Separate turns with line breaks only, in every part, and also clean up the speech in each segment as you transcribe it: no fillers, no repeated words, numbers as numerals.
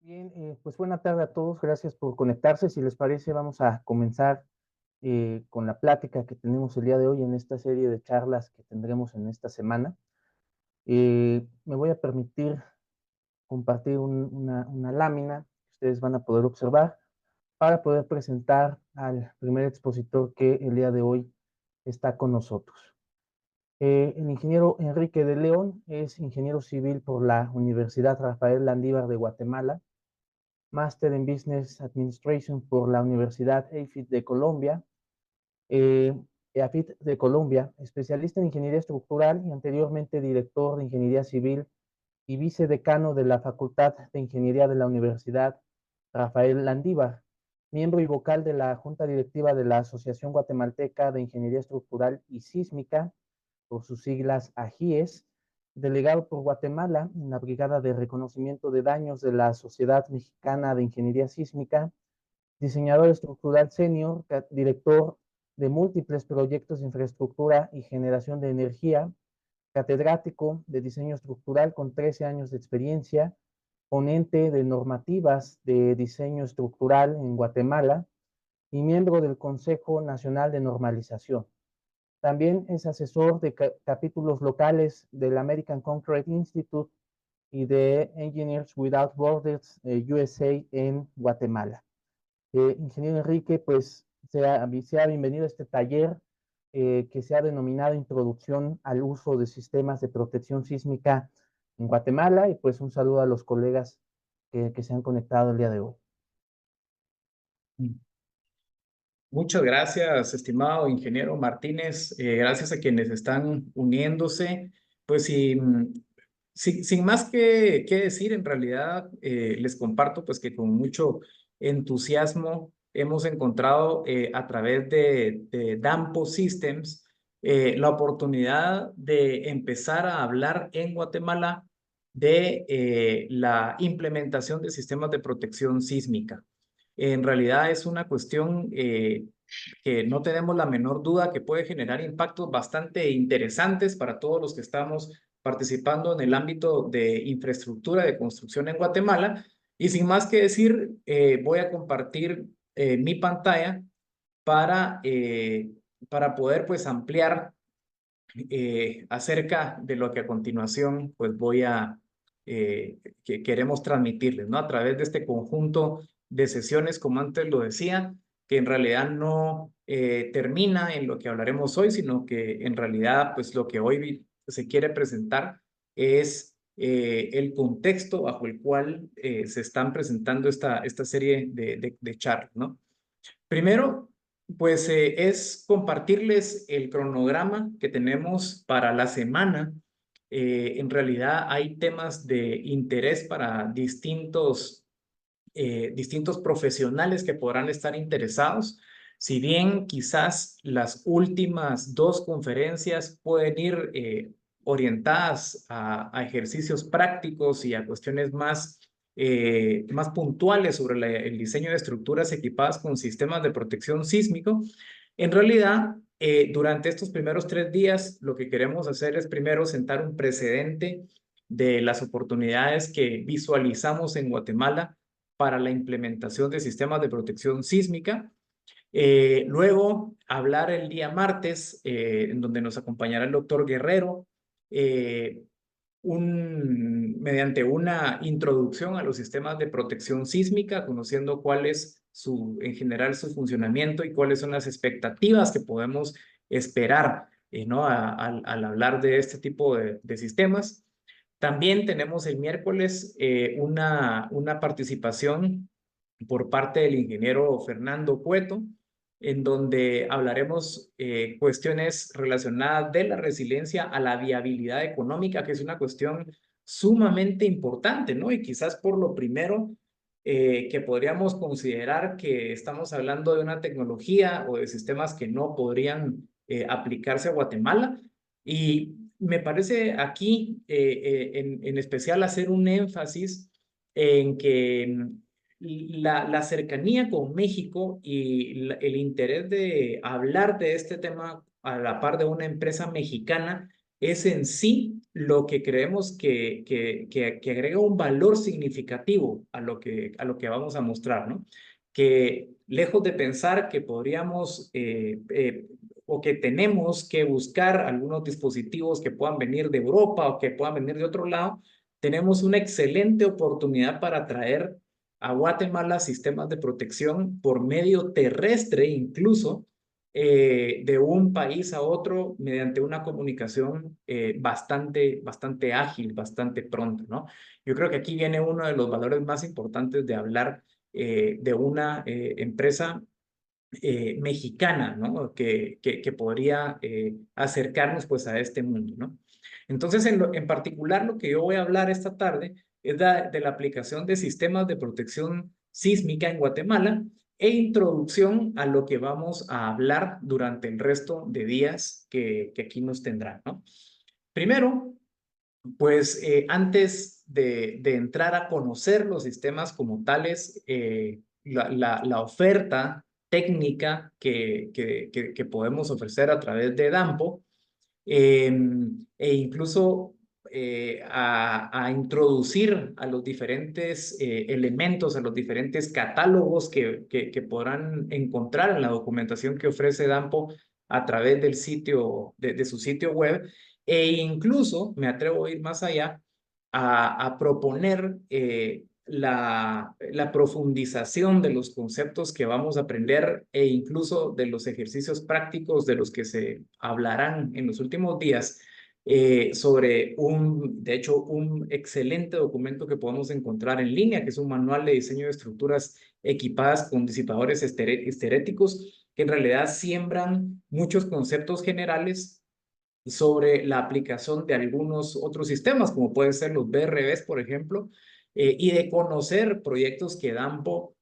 Bien, pues buena tarde a todos, gracias por conectarse. Si les parece, vamos a comenzar con la plática que tenemos el día de hoy en esta serie de charlas que tendremos en esta semana. Me voy a permitir compartir una lámina que ustedes van a poder observar para poder presentar al primer expositor que el día de hoy está con nosotros. El ingeniero Enrique de León es ingeniero civil por la Universidad Rafael Landívar de Guatemala, Máster en Business Administration por la Universidad AFIT de Colombia, eh, AFIT de Colombia, especialista en ingeniería estructural y anteriormente director de ingeniería civil y vicedecano de la Facultad de Ingeniería de la Universidad Rafael Landívar, miembro y vocal de la Junta Directiva de la Asociación Guatemalteca de Ingeniería Estructural y Sísmica, por sus siglas AGIES, delegado por Guatemala en la Brigada de Reconocimiento de Daños de la Sociedad Mexicana de Ingeniería Sísmica, diseñador estructural senior, director de múltiples proyectos de infraestructura y generación de energía, catedrático de diseño estructural con 13 años de experiencia, ponente de normativas de diseño estructural en Guatemala y miembro del Consejo Nacional de Normalización. También es asesor de capítulos locales del American Concrete Institute y de Engineers Without Borders USA en Guatemala. Ingeniero Enrique, pues sea bienvenido a este taller que se ha denominado Introducción al uso de sistemas de protección sísmica en Guatemala, y pues un saludo a los colegas que se han conectado el día de hoy.
Muchas gracias, estimado ingeniero Martínez. Gracias a quienes están uniéndose. Pues sin más que decir, en realidad les comparto pues que con mucho entusiasmo hemos encontrado a través de Dampo Systems la oportunidad de empezar a hablar en Guatemala de la implementación de sistemas de protección sísmica. En realidad es una cuestión que no tenemos la menor duda que puede generar impactos bastante interesantes para todos los que estamos participando en el ámbito de infraestructura de construcción en Guatemala. Y sin más que decir, voy a compartir mi pantalla para, eh, para poder pues ampliar acerca de lo que a continuación pues que queremos transmitirles, ¿no? A través de este conjunto de sesiones, como antes lo decía, que en realidad no termina en lo que hablaremos hoy, sino que en realidad pues lo que hoy se quiere presentar es el contexto bajo el cual se están presentando esta serie de charlas, ¿no? Primero, pues es compartirles el cronograma que tenemos para la semana. En realidad hay temas de interés para distintos profesionales que podrán estar interesados. Si bien quizás las últimas dos conferencias pueden ir orientadas a ejercicios prácticos y a cuestiones más puntuales sobre el diseño de estructuras equipadas con sistemas de protección sísmico, en realidad, durante estos primeros 3 días, lo que queremos hacer es primero sentar un precedente de las oportunidades que visualizamos en Guatemala para la implementación de sistemas de protección sísmica. Luego, hablar el día martes, en donde nos acompañará el doctor Guerrero, eh, mediante una introducción a los sistemas de protección sísmica, conociendo cuál es en general su funcionamiento y cuáles son las expectativas que podemos esperar, ¿no? Al hablar de este tipo de sistemas. También tenemos el miércoles una participación por parte del ingeniero Fernando Cueto, en donde hablaremos cuestiones relacionadas de la resiliencia a la viabilidad económica, que es una cuestión sumamente importante, ¿no? Y quizás por lo primero que podríamos considerar que estamos hablando de una tecnología o de sistemas que no podrían aplicarse a Guatemala. Y me parece aquí en especial hacer un énfasis en que la cercanía con México y el interés de hablar de este tema a la par de una empresa mexicana es en sí lo que creemos que agrega un valor significativo a lo que vamos a mostrar, ¿no? Que lejos de pensar que podríamos o que tenemos que buscar algunos dispositivos que puedan venir de Europa o que puedan venir de otro lado, tenemos una excelente oportunidad para traer a Guatemala sistemas de protección por medio terrestre incluso, de un país a otro mediante una comunicación bastante ágil, bastante pronta, ¿no? Yo creo que aquí viene uno de los valores más importantes de hablar de una empresa mexicana, ¿no? Que podría acercarnos pues a este mundo, ¿no? Entonces, en particular, lo que yo voy a hablar esta tarde es de la aplicación de sistemas de protección sísmica en Guatemala e introducción a lo que vamos a hablar durante el resto de días que aquí nos tendrán, ¿no? Primero, pues antes de entrar a conocer los sistemas como tales, la oferta técnica que podemos ofrecer a través de Dampo, e incluso a introducir a los diferentes elementos, a los diferentes catálogos que podrán encontrar en la documentación que ofrece Dampo a través del sitio, de su sitio web, e incluso me atrevo a ir más allá a proponer la profundización de los conceptos que vamos a aprender e incluso de los ejercicios prácticos de los que se hablarán en los últimos días sobre de hecho, un excelente documento que podemos encontrar en línea, que es un manual de diseño de estructuras equipadas con disipadores esteréticos, que en realidad siembran muchos conceptos generales sobre la aplicación de algunos otros sistemas, como pueden ser los BRBs, por ejemplo, y de conocer proyectos que Dampo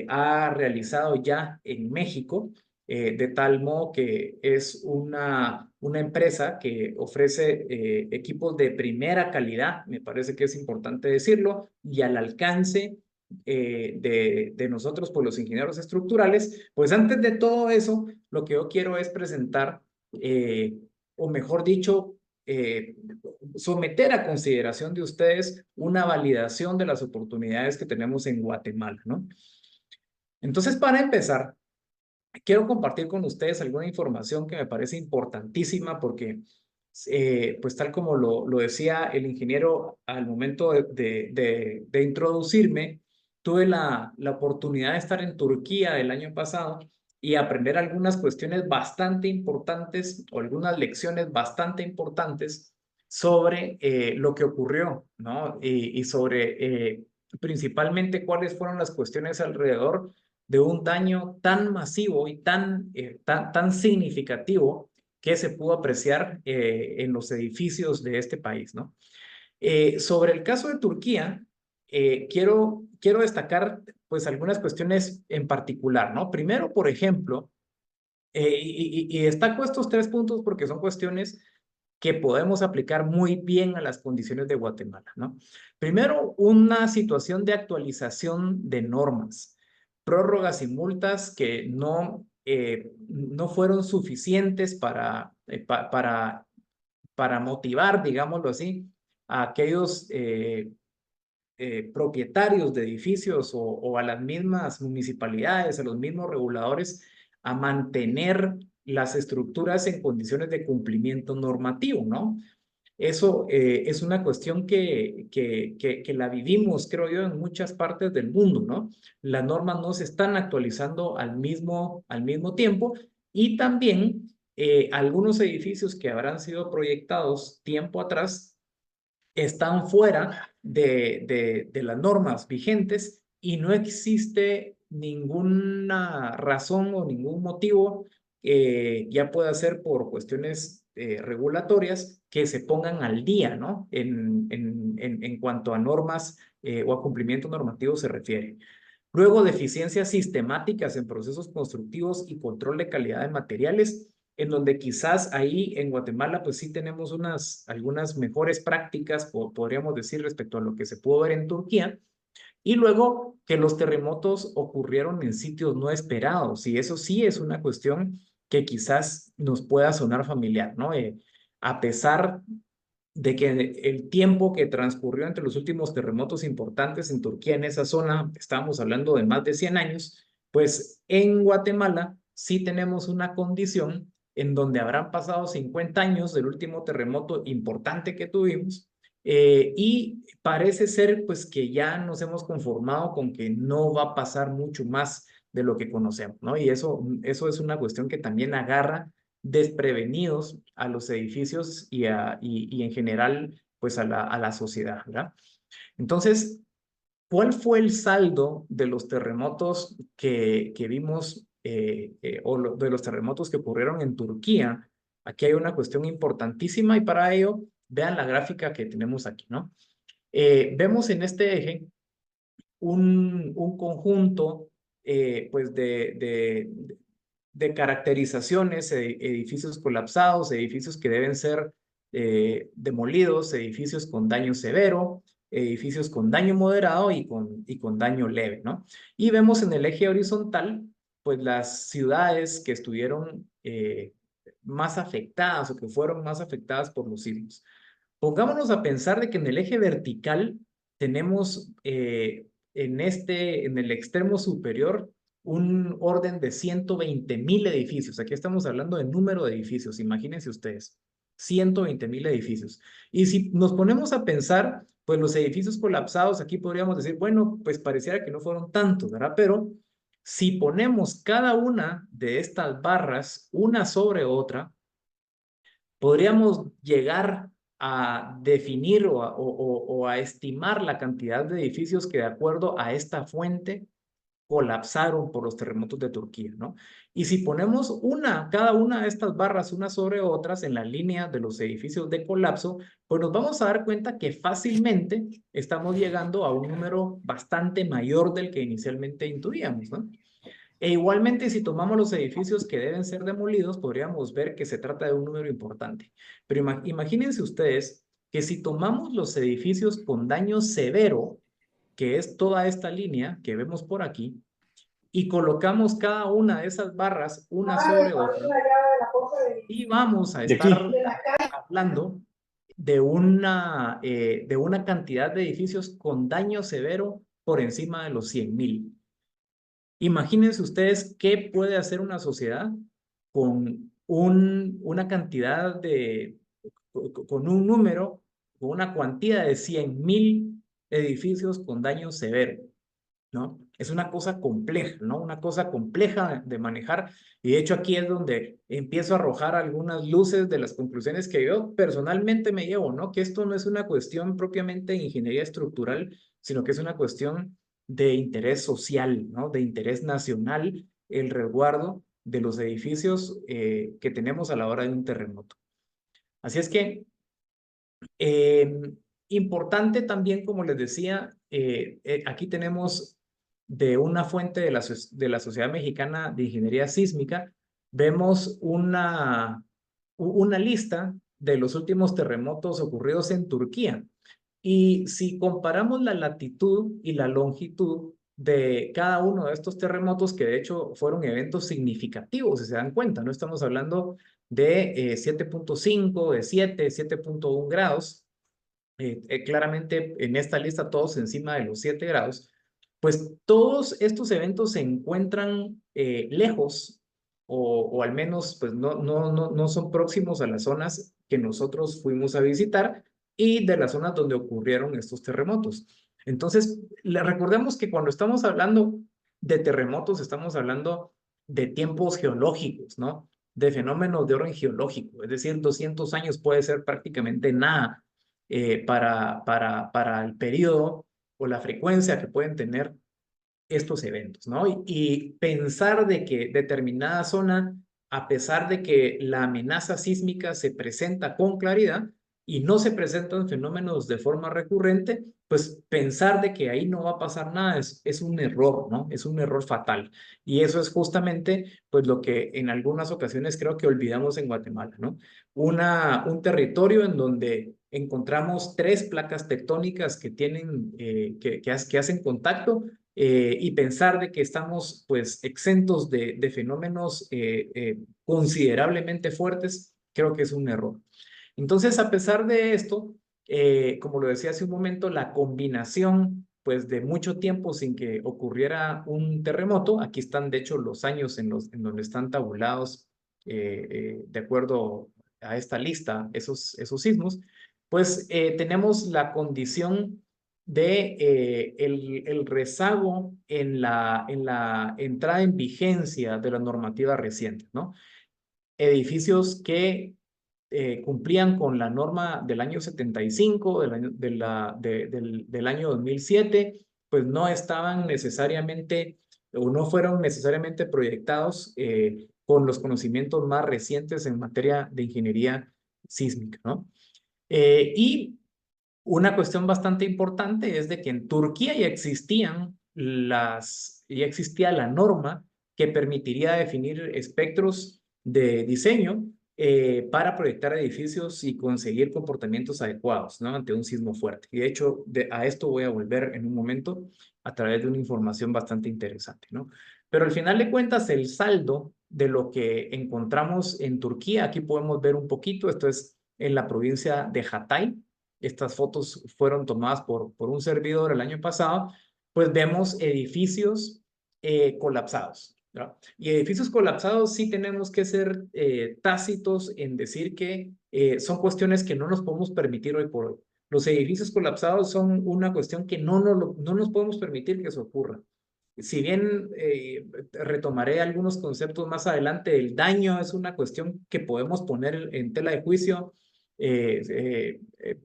ha realizado ya en México, de tal modo que es una empresa que ofrece equipos de primera calidad, me parece que es importante decirlo, y al alcance de nosotros, por los ingenieros estructurales. Pues antes de todo eso, lo que yo quiero es presentar o mejor dicho, someter a consideración de ustedes una validación de las oportunidades que tenemos en Guatemala, ¿no? Entonces, para empezar, quiero compartir con ustedes alguna información que me parece importantísima porque, pues tal como lo decía el ingeniero al momento de introducirme, tuve la oportunidad de estar en Turquía el año pasado y aprender algunas cuestiones bastante importantes o algunas lecciones bastante importantes sobre lo que ocurrió, ¿no? Y sobre principalmente cuáles fueron las cuestiones alrededor de un daño tan masivo y tan significativo que se pudo apreciar en los edificios de este país, ¿no? Sobre el caso de Turquía, quiero destacar pues algunas cuestiones en particular, ¿no? Primero, por ejemplo, y destaco estos 3 puntos porque son cuestiones que podemos aplicar muy bien a las condiciones de Guatemala, ¿no? Primero, una situación de actualización de normas, prórrogas y multas que no fueron suficientes para motivar, digámoslo así, a aquellos propietarios de edificios o a las mismas municipalidades, a los mismos reguladores, a mantener las estructuras en condiciones de cumplimiento normativo, ¿no? Eso es una cuestión que la vivimos, creo yo, en muchas partes del mundo, ¿no? Las normas no se están actualizando al mismo tiempo y también algunos edificios que habrán sido proyectados tiempo atrás están fuera de las normas vigentes y no existe ninguna razón o ningún motivo, ya pueda ser por cuestiones regulatorias, que se pongan al día, ¿no? En cuanto a normas o a cumplimiento normativo se refiere. Luego, deficiencias sistemáticas en procesos constructivos y control de calidad de materiales, en donde quizás ahí en Guatemala pues sí tenemos algunas mejores prácticas, podríamos decir, respecto a lo que se pudo ver en Turquía. Y luego que los terremotos ocurrieron en sitios no esperados, y eso sí es una cuestión que quizás nos pueda sonar familiar, ¿no? a pesar de que el tiempo que transcurrió entre los últimos terremotos importantes en Turquía, en esa zona, estábamos hablando de más de 100 años, pues en Guatemala sí tenemos una condición en donde habrán pasado 50 años del último terremoto importante que tuvimos, y parece ser pues que ya nos hemos conformado con que no va a pasar mucho más de lo que conocemos, ¿no? Y eso es una cuestión que también agarra desprevenidos a los edificios y en general pues a la sociedad, ¿verdad? Entonces, ¿cuál fue el saldo de los terremotos que vimos de los terremotos que ocurrieron en Turquía? Aquí hay una cuestión importantísima y para ello vean la gráfica que tenemos aquí, ¿no? Vemos en este eje un conjunto pues de caracterizaciones, edificios colapsados, edificios que deben ser demolidos, edificios con daño severo, edificios con daño moderado y con daño leve, ¿no? Y vemos en el eje horizontal, pues las ciudades que estuvieron más afectadas o que fueron más afectadas por los sismos. Pongámonos a pensar de que en el eje vertical tenemos en el extremo superior un orden de 120,000 edificios. Aquí estamos hablando de número de edificios, imagínense ustedes, 120,000 edificios. Y si nos ponemos a pensar, pues los edificios colapsados, aquí podríamos decir, bueno, pues pareciera que no fueron tantos, ¿verdad? Pero si ponemos cada una de estas barras una sobre otra, podríamos llegar a definir o a estimar la cantidad de edificios que de acuerdo a esta fuente colapsaron por los terremotos de Turquía, ¿no? Y si ponemos cada una de estas barras unas sobre otras en la línea de los edificios de colapso, pues nos vamos a dar cuenta que fácilmente estamos llegando a un número bastante mayor del que inicialmente intuíamos, ¿no? E igualmente, si tomamos los edificios que deben ser demolidos, podríamos ver que se trata de un número importante. Pero imagínense ustedes que si tomamos los edificios con daño severo, que es toda esta línea que vemos por aquí, y colocamos cada una de esas barras una sobre otra, y vamos a
De aquí.
estar hablando de una cantidad de edificios con daño severo por encima de los 100,000. Imagínense ustedes qué puede hacer una sociedad con una cantidad con un número, con una cuantía de 100,000 edificios con daño severo, ¿no? Es una cosa compleja, ¿no? Una cosa compleja de manejar. Y de hecho aquí es donde empiezo a arrojar algunas luces de las conclusiones que yo personalmente me llevo, ¿no? Que esto no es una cuestión propiamente de ingeniería estructural, sino que es una cuestión de interés social, ¿no? De interés nacional, el resguardo de los edificios que tenemos a la hora de un terremoto. Así es que importante también, como les decía, aquí tenemos de una fuente de la Sociedad Mexicana de Ingeniería Sísmica, vemos una lista de los últimos terremotos ocurridos en Turquía. Y si comparamos la latitud y la longitud de cada uno de estos terremotos, que de hecho fueron eventos significativos, si se dan cuenta, no estamos hablando de 7.5, de 7, 7.1 grados, claramente en esta lista todos encima de los 7 grados, pues todos estos eventos se encuentran lejos o al menos pues no son próximos a las zonas que nosotros fuimos a visitar y de las zonas donde ocurrieron estos terremotos. Entonces, recordemos que cuando estamos hablando de terremotos, estamos hablando de tiempos geológicos, ¿no? De fenómenos de orden geológico, es decir, 200 años puede ser prácticamente nada para el periodo o la frecuencia que pueden tener estos eventos, ¿no? Y pensar de que determinada zona, a pesar de que la amenaza sísmica se presenta con claridad y no se presentan fenómenos de forma recurrente, pues pensar de que ahí no va a pasar nada es un error, ¿no? Es un error fatal. Y eso es justamente, pues, lo que en algunas ocasiones creo que olvidamos en Guatemala, ¿no? Un territorio en donde encontramos 3 placas tectónicas que tienen, que hacen contacto, y pensar de que estamos pues exentos de fenómenos considerablemente fuertes, creo que es un error. Entonces, a pesar de esto, como lo decía hace un momento, la combinación pues de mucho tiempo sin que ocurriera un terremoto, aquí están de hecho los años en donde están tabulados de acuerdo a esta lista, esos sismos, pues tenemos la condición de el rezago en la entrada en vigencia de la normativa reciente, ¿no? Edificios que cumplían con la norma del año 75, del año 2007, pues no estaban necesariamente o no fueron necesariamente proyectados con los conocimientos más recientes en materia de ingeniería sísmica, ¿no? Y una cuestión bastante importante es de que en Turquía ya existía la norma que permitiría definir espectros de diseño para proyectar edificios y conseguir comportamientos adecuados, ¿no? Ante un sismo fuerte. Y de hecho, a esto voy a volver en un momento a través de una información bastante interesante, ¿no? Pero al final de cuentas, el saldo de lo que encontramos en Turquía, aquí podemos ver un poquito, esto es en la provincia de Hatay. Estas fotos fueron tomadas por un servidor el año pasado, pues vemos edificios colapsados, ¿verdad? Y edificios colapsados sí tenemos que ser tácitos en decir que son cuestiones que no nos podemos permitir hoy por hoy. Los edificios colapsados son una cuestión que no nos podemos permitir que eso ocurra. Si bien retomaré algunos conceptos más adelante, el daño es una cuestión que podemos poner en tela de juicio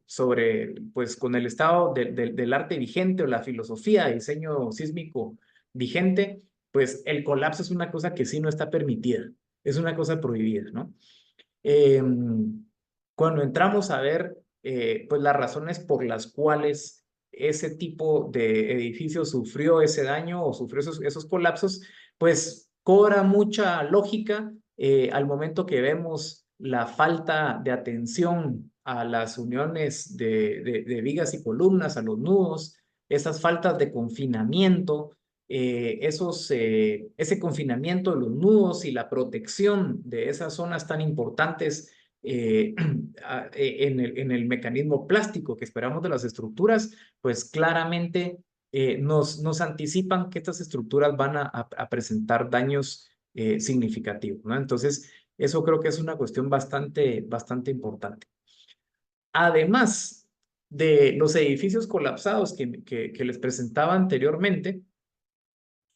sobre, pues, con el estado del arte vigente o la filosofía de diseño sísmico vigente, pues el colapso es una cosa que sí no está permitida, es una cosa prohibida, ¿no? Eh, Cuando entramos a ver, pues, las razones por las cuales ese tipo de edificio sufrió ese daño o sufrió esos colapsos, pues cobra mucha lógica al momento que vemos la falta de atención a las uniones de vigas y columnas, a los nudos, esas faltas de confinamiento, ese confinamiento de los nudos y la protección de esas zonas tan importantes en el mecanismo plástico que esperamos de las estructuras, pues claramente nos anticipan que estas estructuras van a presentar daños significativos, ¿no? Entonces, eso creo que es una cuestión bastante importante. Además de los edificios colapsados que les presentaba anteriormente,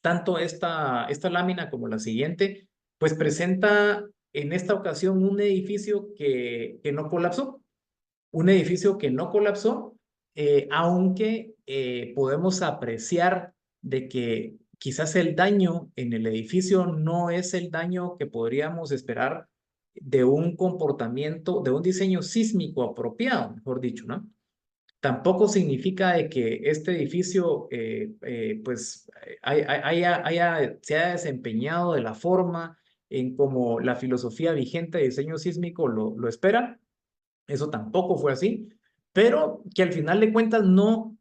tanto esta lámina como la siguiente, pues presenta en esta ocasión un edificio que no colapsó, un edificio que no colapsó, aunque podemos apreciar de que quizás el daño en el edificio no es el daño que podríamos esperar de un comportamiento, de un diseño sísmico apropiado, mejor dicho, ¿no? Tampoco significa de que este edificio pues se haya desempeñado de la forma en como la filosofía vigente de diseño sísmico lo espera. Eso tampoco fue así, pero que al final de cuentas no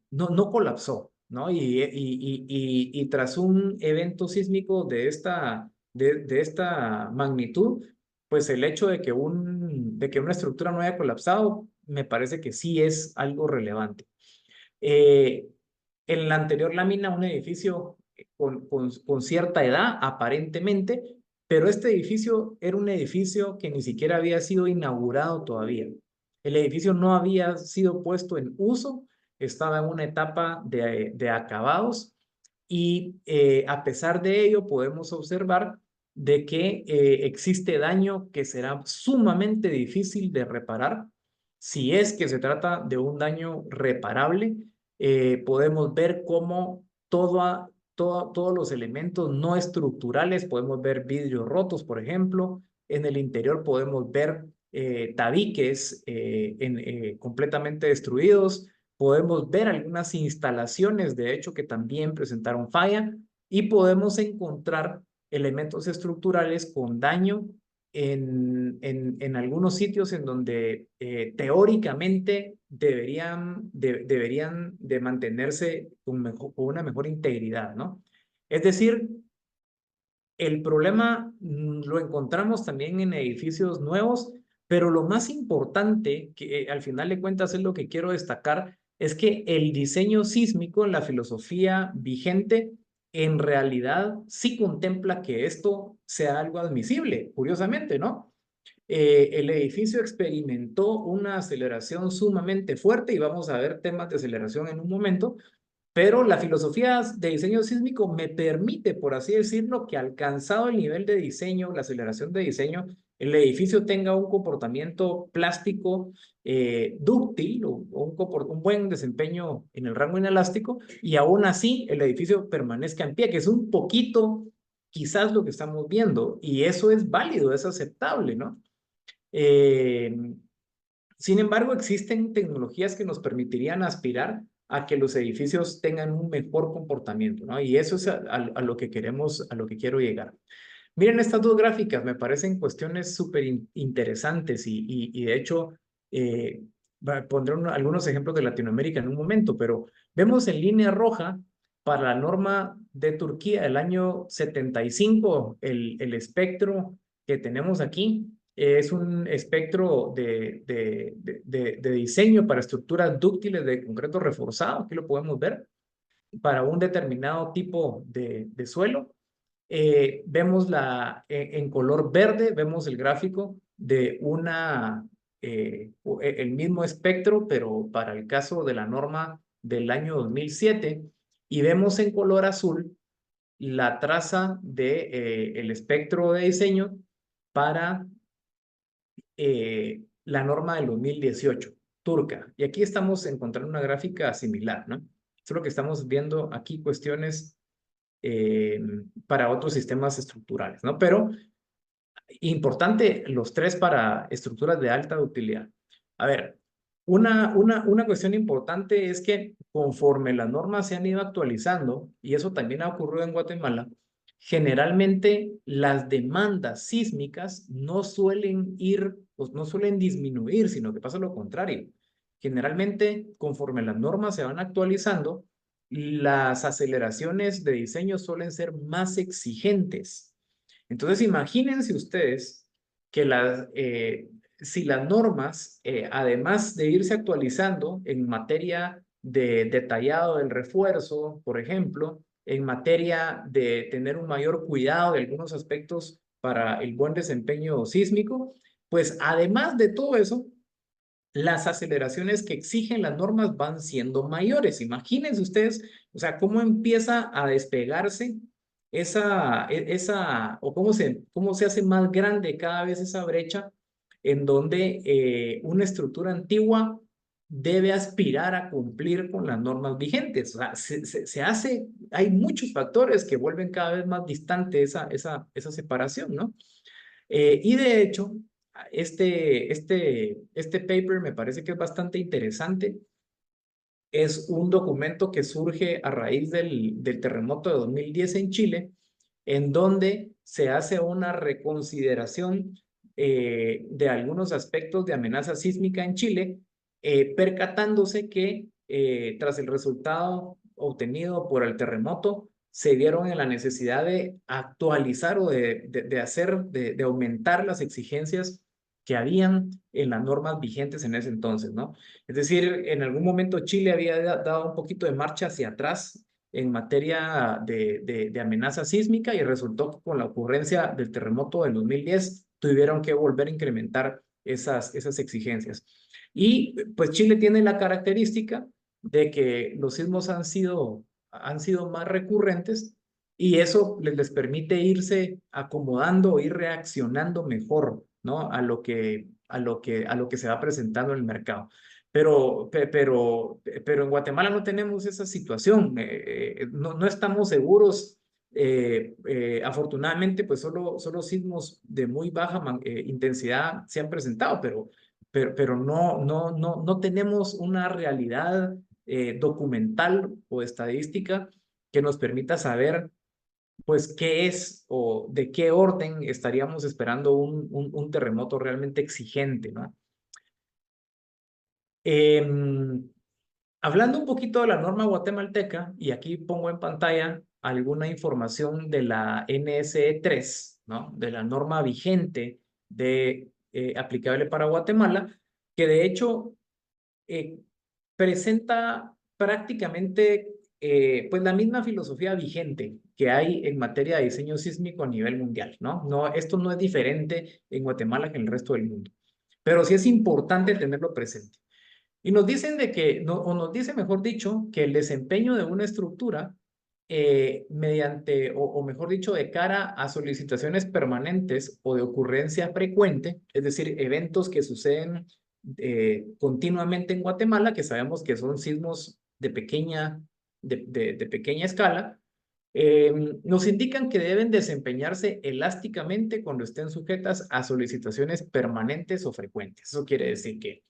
colapsó, ¿no? Y tras un evento sísmico de esta magnitud, pues el hecho de que una estructura no haya colapsado, me parece que sí es algo relevante. Eh, en la anterior lámina, un edificio con cierta edad, aparentemente, pero este edificio era un edificio que ni siquiera había sido inaugurado todavía. El edificio no había sido puesto en uso, estaba en una etapa de acabados y a pesar de ello podemos observar de que existe daño que será sumamente difícil de reparar. Si es que se trata de un daño reparable, podemos ver cómo todos los elementos no estructurales, podemos ver vidrios rotos, por ejemplo, en el interior podemos ver tabiques completamente destruidos, podemos ver algunas instalaciones, de hecho, que también presentaron falla y podemos encontrar elementos estructurales con daño en algunos sitios en donde teóricamente deberían de mantenerse con una mejor integridad, ¿no? Es decir, el problema lo encontramos también en edificios nuevos, Pero lo más importante, que al final de cuentas es lo que quiero destacar, es que el diseño sísmico en la filosofía vigente en realidad sí contempla que esto sea algo admisible, curiosamente, ¿no? El edificio experimentó una aceleración sumamente fuerte y vamos a ver temas de aceleración en un momento, pero la filosofía de diseño sísmico me permite, por así decirlo, que alcanzado el nivel de diseño, la aceleración de diseño, el edificio tenga un comportamiento plástico dúctil o un buen desempeño en el rango inelástico y aún así el edificio permanezca en pie, que es un poquito quizás lo que estamos viendo y eso es válido, es aceptable, ¿no? Eh, Sin embargo, existen tecnologías que nos permitirían aspirar a que los edificios tengan un mejor comportamiento, ¿no? Y eso es a lo que queremos, a lo que quiero llegar. Miren estas dos gráficas, me parecen cuestiones súper interesantes y de hecho pondré algunos ejemplos de Latinoamérica en un momento, pero vemos en línea roja para la norma de Turquía del año 75, el espectro que tenemos aquí es un espectro de diseño para estructuras dúctiles de concreto reforzado, aquí lo podemos ver, para un determinado tipo de suelo. Vemos en color verde, vemos el gráfico de el mismo espectro, pero para el caso de la norma del año 2007, y vemos en color azul la traza el espectro de diseño para la norma del 2018, turca. Y aquí estamos encontrando una gráfica similar, ¿no? Solo que estamos viendo aquí cuestiones eh, para otros sistemas estructurales, ¿no? Pero importante, los tres para estructuras de alta utilidad. A ver, una cuestión importante es que conforme las normas se han ido actualizando, y eso también ha ocurrido en Guatemala, generalmente las demandas sísmicas no suelen ir, pues no suelen disminuir, sino que pasa lo contrario. Generalmente, conforme las normas se van actualizando, las aceleraciones de diseño suelen ser más exigentes. Entonces, imagínense ustedes que si las normas, además de irse actualizando en materia de detallado del refuerzo, por ejemplo, en materia de tener un mayor cuidado de algunos aspectos para el buen desempeño sísmico, pues además de todo eso, las aceleraciones que exigen las normas van siendo mayores. Imagínense ustedes, o sea, cómo empieza a despegarse o cómo se hace más grande cada vez esa brecha en donde una estructura antigua debe aspirar a cumplir con las normas vigentes. O sea, hay muchos factores que vuelven cada vez más distante esa separación, ¿no? Y de hecho, este paper me parece que es bastante interesante. Es un documento que surge a raíz del terremoto de 2010 en Chile, en donde se hace una reconsideración de algunos aspectos de amenaza sísmica en Chile, percatándose que tras el resultado obtenido por el terremoto, se dieron en la necesidad de actualizar o de aumentar las exigencias que habían en las normas vigentes en ese entonces, ¿no? Es decir, en algún momento Chile había dado un poquito de marcha hacia atrás en materia de amenaza sísmica y resultó que con la ocurrencia del terremoto del 2010 tuvieron que volver a incrementar esas exigencias. Y pues Chile tiene la característica de que los sismos han sido más recurrentes y eso les permite irse acomodando o ir reaccionando mejor, ¿no? A lo que se va presentando en el mercado. Pero en Guatemala no tenemos esa situación, no estamos seguros. Afortunadamente, pues solo sismos de muy baja intensidad se han presentado, pero no tenemos una realidad documental o estadística que nos permita saber, pues, qué es o de qué orden estaríamos esperando un terremoto realmente exigente, ¿no? Hablando un poquito de la norma guatemalteca, y aquí pongo en pantalla alguna información de la NSE 3, ¿no? De la norma vigente de aplicable para Guatemala, que de hecho presenta prácticamente pues la misma filosofía vigente que hay en materia de diseño sísmico a nivel mundial, ¿no? Esto no es diferente en Guatemala que en el resto del mundo, pero sí es importante tenerlo presente. Y nos dicen de que, o nos dice mejor dicho, que el desempeño de una estructura mediante, o mejor dicho, de cara a solicitaciones permanentes o de ocurrencia frecuente, es decir, eventos que suceden continuamente en Guatemala, que sabemos que son sismos de pequeña escala, nos indican que deben desempeñarse elásticamente cuando estén sujetas a solicitaciones permanentes o frecuentes. Eso quiere decir que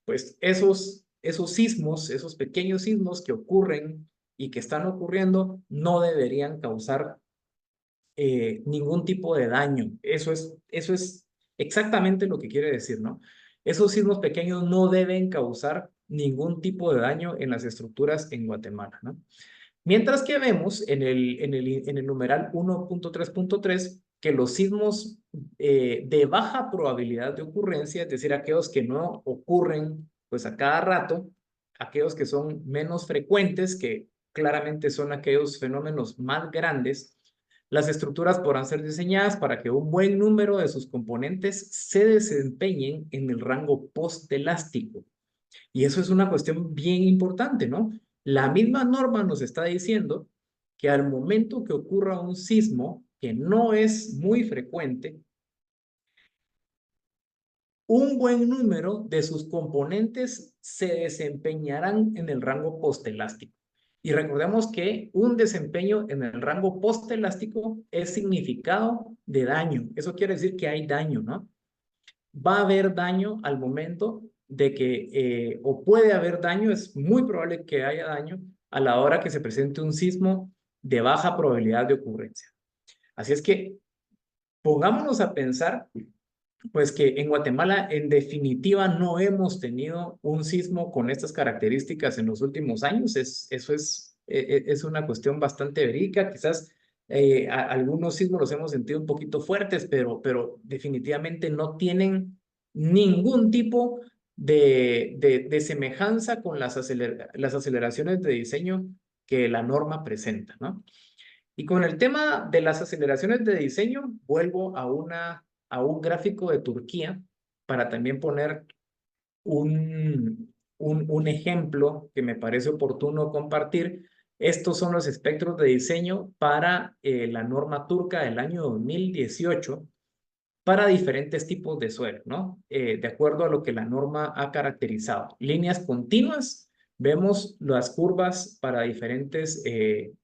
pues esos sismos, esos pequeños sismos que ocurren y que están ocurriendo no deberían causar ningún tipo de daño. Eso es exactamente lo que quiere decir, ¿no? Esos sismos pequeños no deben causar ningún tipo de daño en las estructuras en Guatemala, ¿no? Mientras que vemos en el numeral 1.3.3 que los sismos de baja probabilidad de ocurrencia, es decir, aquellos que no ocurren pues a cada rato, aquellos que son menos frecuentes, que claramente son aquellos fenómenos más grandes, las estructuras podrán ser diseñadas para que un buen número de sus componentes se desempeñen en el rango postelástico. Y eso es una cuestión bien importante, ¿no? La misma norma nos está diciendo que al momento que ocurra un sismo, que no es muy frecuente, un buen número de sus componentes se desempeñarán en el rango postelástico. Y recordemos que un desempeño en el rango postelástico es significado de daño. Eso quiere decir que hay daño, ¿no? Va a haber daño al momento de que, o puede haber daño, es muy probable que haya daño a la hora que se presente un sismo de baja probabilidad de ocurrencia. Así es que pongámonos a pensar, pues que en Guatemala en definitiva no hemos tenido un sismo con estas características en los últimos años. Eso es una cuestión bastante verídica. Quizás algunos sismos los hemos sentido un poquito fuertes, pero definitivamente no tienen ningún tipo de semejanza con las aceleraciones de diseño que la norma presenta, ¿no? Y con el tema de las aceleraciones de diseño, vuelvo a un gráfico de Turquía para también poner un ejemplo que me parece oportuno compartir. Estos son los espectros de diseño para la norma turca del año 2018 para diferentes tipos de suelo, ¿no? De acuerdo a lo que la norma ha caracterizado. Líneas continuas, vemos las curvas para diferentes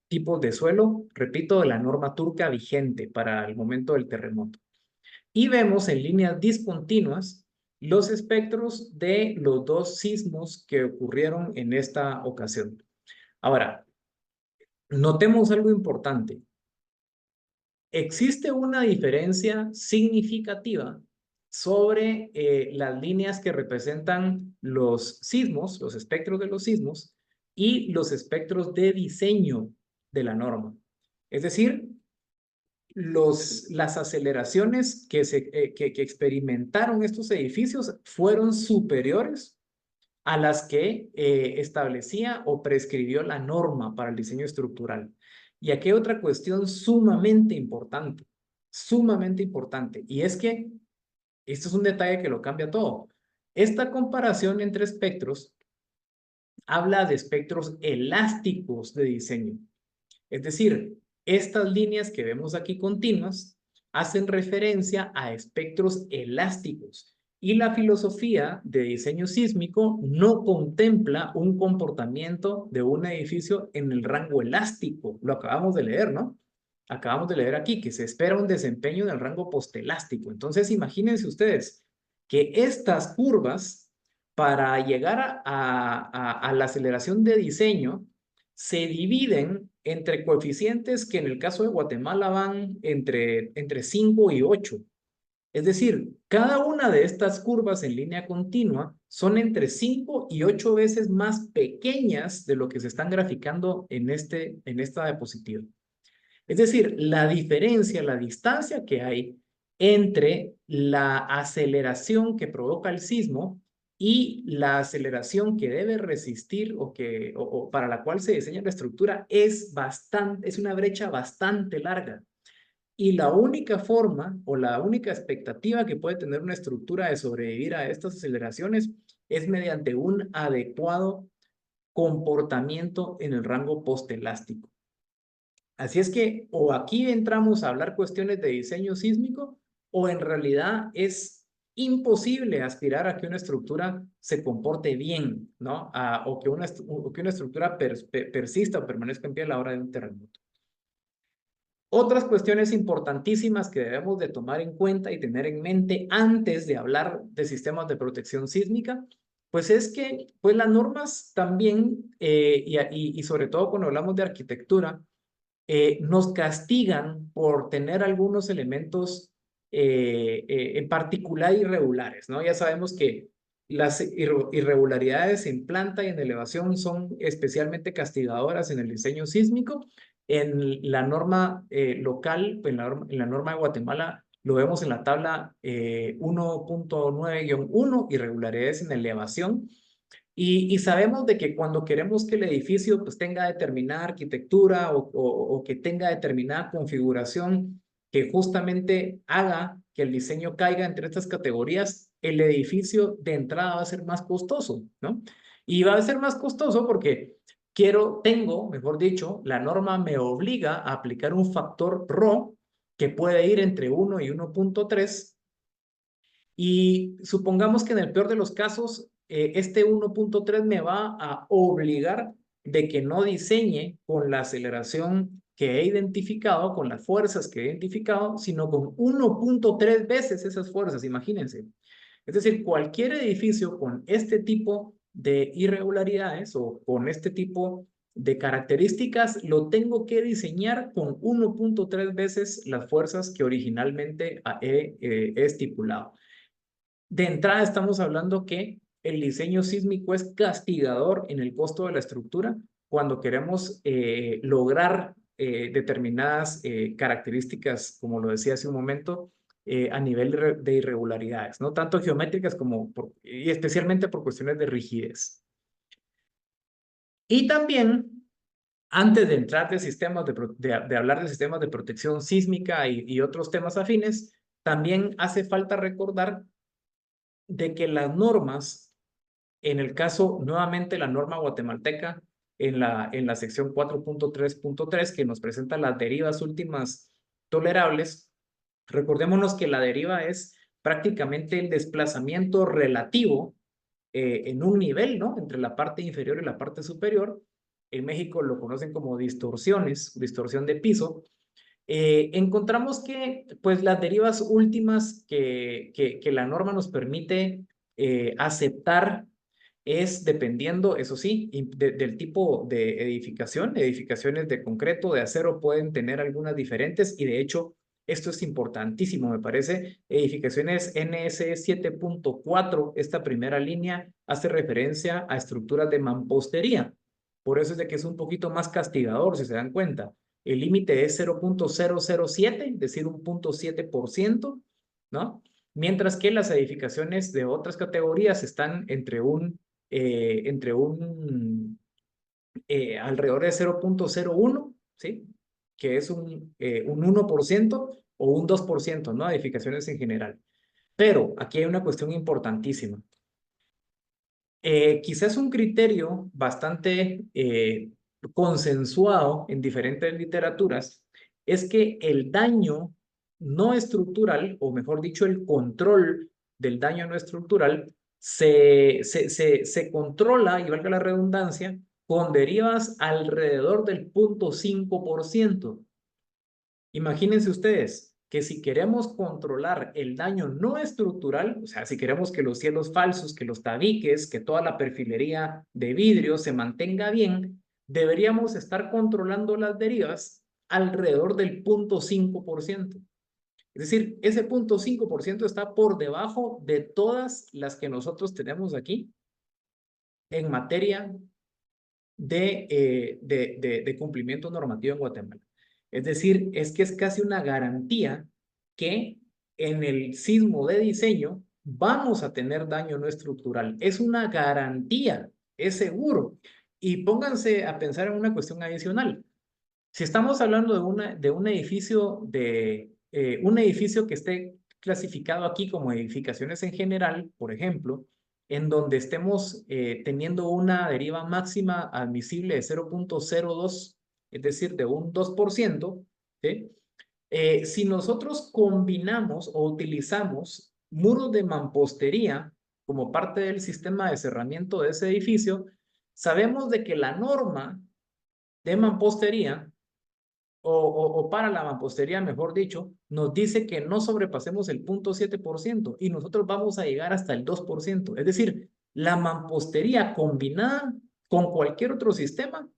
tipos de suelo, repito, de la norma turca vigente para el momento del terremoto. Y vemos en líneas discontinuas los espectros de los dos sismos que ocurrieron en esta ocasión. Ahora, notemos algo importante. Existe una diferencia significativa sobre las líneas que representan los sismos, los espectros de los sismos, y los espectros de diseño de la norma. Es decir, las aceleraciones que experimentaron estos edificios fueron superiores a las que establecía o prescribió la norma para el diseño estructural. Y aquí hay otra cuestión sumamente importante, y es que esto es un detalle que lo cambia todo. Esta comparación entre espectros habla de espectros elásticos de diseño. Es decir, estas líneas que vemos aquí continuas hacen referencia a espectros elásticos y la filosofía de diseño sísmico no contempla un comportamiento de un edificio en el rango elástico. Lo acabamos de leer, ¿no? Acabamos de leer aquí que se espera un desempeño en el rango postelástico. Entonces, imagínense ustedes que estas curvas, para llegar a la aceleración de diseño, se dividen entre coeficientes que en el caso de Guatemala van entre 5 y 8. Es decir, cada una de estas curvas en línea continua son entre 5 y 8 veces más pequeñas de lo que se están graficando en esta diapositiva. Es decir, la diferencia, la distancia que hay entre la aceleración que provoca el sismo y la aceleración que debe resistir o para la cual se diseña la estructura es una brecha bastante larga. Y la única forma o la única expectativa que puede tener una estructura de sobrevivir a estas aceleraciones es mediante un adecuado comportamiento en el rango postelástico. Así es que o aquí entramos a hablar cuestiones de diseño sísmico o en realidad es imposible aspirar a que una estructura se comporte bien, ¿no? O que una estructura persista o permanezca en pie a la hora de un terremoto. Otras cuestiones importantísimas que debemos de tomar en cuenta y tener en mente antes de hablar de sistemas de protección sísmica, pues es que pues las normas también, y sobre todo cuando hablamos de arquitectura, nos castigan por tener algunos elementos en particular irregulares, ¿no? Ya sabemos que las irregularidades en planta y en elevación son especialmente castigadoras en el diseño sísmico. En la norma local, en la norma de Guatemala, lo vemos en la tabla 1.9-1, irregularidades en elevación. Y sabemos de que cuando queremos que el edificio pues, tenga determinada arquitectura o que tenga determinada configuración que justamente haga que el diseño caiga entre estas categorías, el edificio de entrada va a ser más costoso, ¿no? Y va a ser más costoso porque mejor dicho, la norma me obliga a aplicar un factor ρ que puede ir entre 1 y 1.3. Y supongamos que en el peor de los casos, este 1.3 me va a obligar de que no diseñe con la aceleración que he identificado, con las fuerzas que he identificado, sino con 1.3 veces esas fuerzas, imagínense. Es decir, cualquier edificio con este tipo de irregularidades o con este tipo de características, lo tengo que diseñar con 1.3 veces las fuerzas que originalmente he estipulado. De entrada estamos hablando que el diseño sísmico es castigador en el costo de la estructura cuando queremos lograr determinadas características, como lo decía hace un momento, a nivel de irregularidades, ¿no? Tanto geométricas y especialmente por cuestiones de rigidez. Y también, antes de entrar de hablar de sistemas de protección sísmica y otros temas afines, también hace falta recordar de que las normas, en el caso, nuevamente, la norma guatemalteca, en la sección 4.3.3, que nos presenta las derivas últimas tolerables, recordémonos que la deriva es prácticamente el desplazamiento relativo en un nivel, ¿no? Entre la parte inferior y la parte superior. En México lo conocen como distorsiones, distorsión de piso. Encontramos que pues las derivas últimas que la norma nos permite aceptar es dependiendo, eso sí, del tipo de edificación. Edificaciones de concreto, de acero pueden tener algunas diferentes y de hecho esto es importantísimo, me parece. Edificaciones NS 7.4, esta primera línea hace referencia a estructuras de mampostería. Por eso es de que es un poquito más castigador, si se dan cuenta. El límite es 0.007, es decir, un 0.7%, ¿no? Mientras que las edificaciones de otras categorías están alrededor de 0.01, ¿sí? Que es un 1% o un 2%, ¿no? Edificaciones en general. Pero aquí hay una cuestión importantísima. Quizás un criterio bastante consensuado en diferentes literaturas es que el daño no estructural, o mejor dicho, el control del daño no estructural, se controla, y valga la redundancia, con derivas alrededor del 0.5%. Imagínense ustedes que si queremos controlar el daño no estructural, o sea, si queremos que los cielos falsos, que los tabiques, que toda la perfilería de vidrio se mantenga bien, deberíamos estar controlando las derivas alrededor del 0.5%. Es decir, ese 0.5% está por debajo de todas las que nosotros tenemos aquí en materia de cumplimiento normativo en Guatemala. Es decir, es que es casi una garantía que en el sismo de diseño, vamos a tener daño no estructural. Es una garantía, es seguro. Y pónganse a pensar en una cuestión adicional. Si estamos hablando de un edificio que esté clasificado aquí como edificaciones en general, por ejemplo, en donde estemos teniendo una deriva máxima admisible de 0.02, es decir, de un 2%, ¿sí? Si nosotros combinamos o utilizamos muros de mampostería como parte del sistema de cerramiento de ese edificio, sabemos de que la norma de mampostería o para la mampostería, mejor dicho, nos dice que no sobrepasemos el 0.7% y nosotros vamos a llegar hasta el 2%. Es decir, la mampostería combinada con cualquier otro sistema,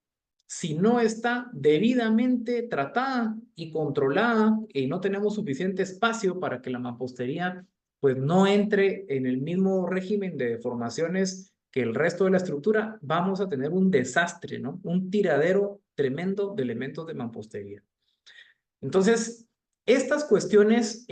si no está debidamente tratada y controlada y no tenemos suficiente espacio para que la mampostería pues no entre en el mismo régimen de deformaciones que el resto de la estructura, vamos a tener un desastre, ¿no? Un tiradero tremendo de elementos de mampostería. Entonces, estas cuestiones,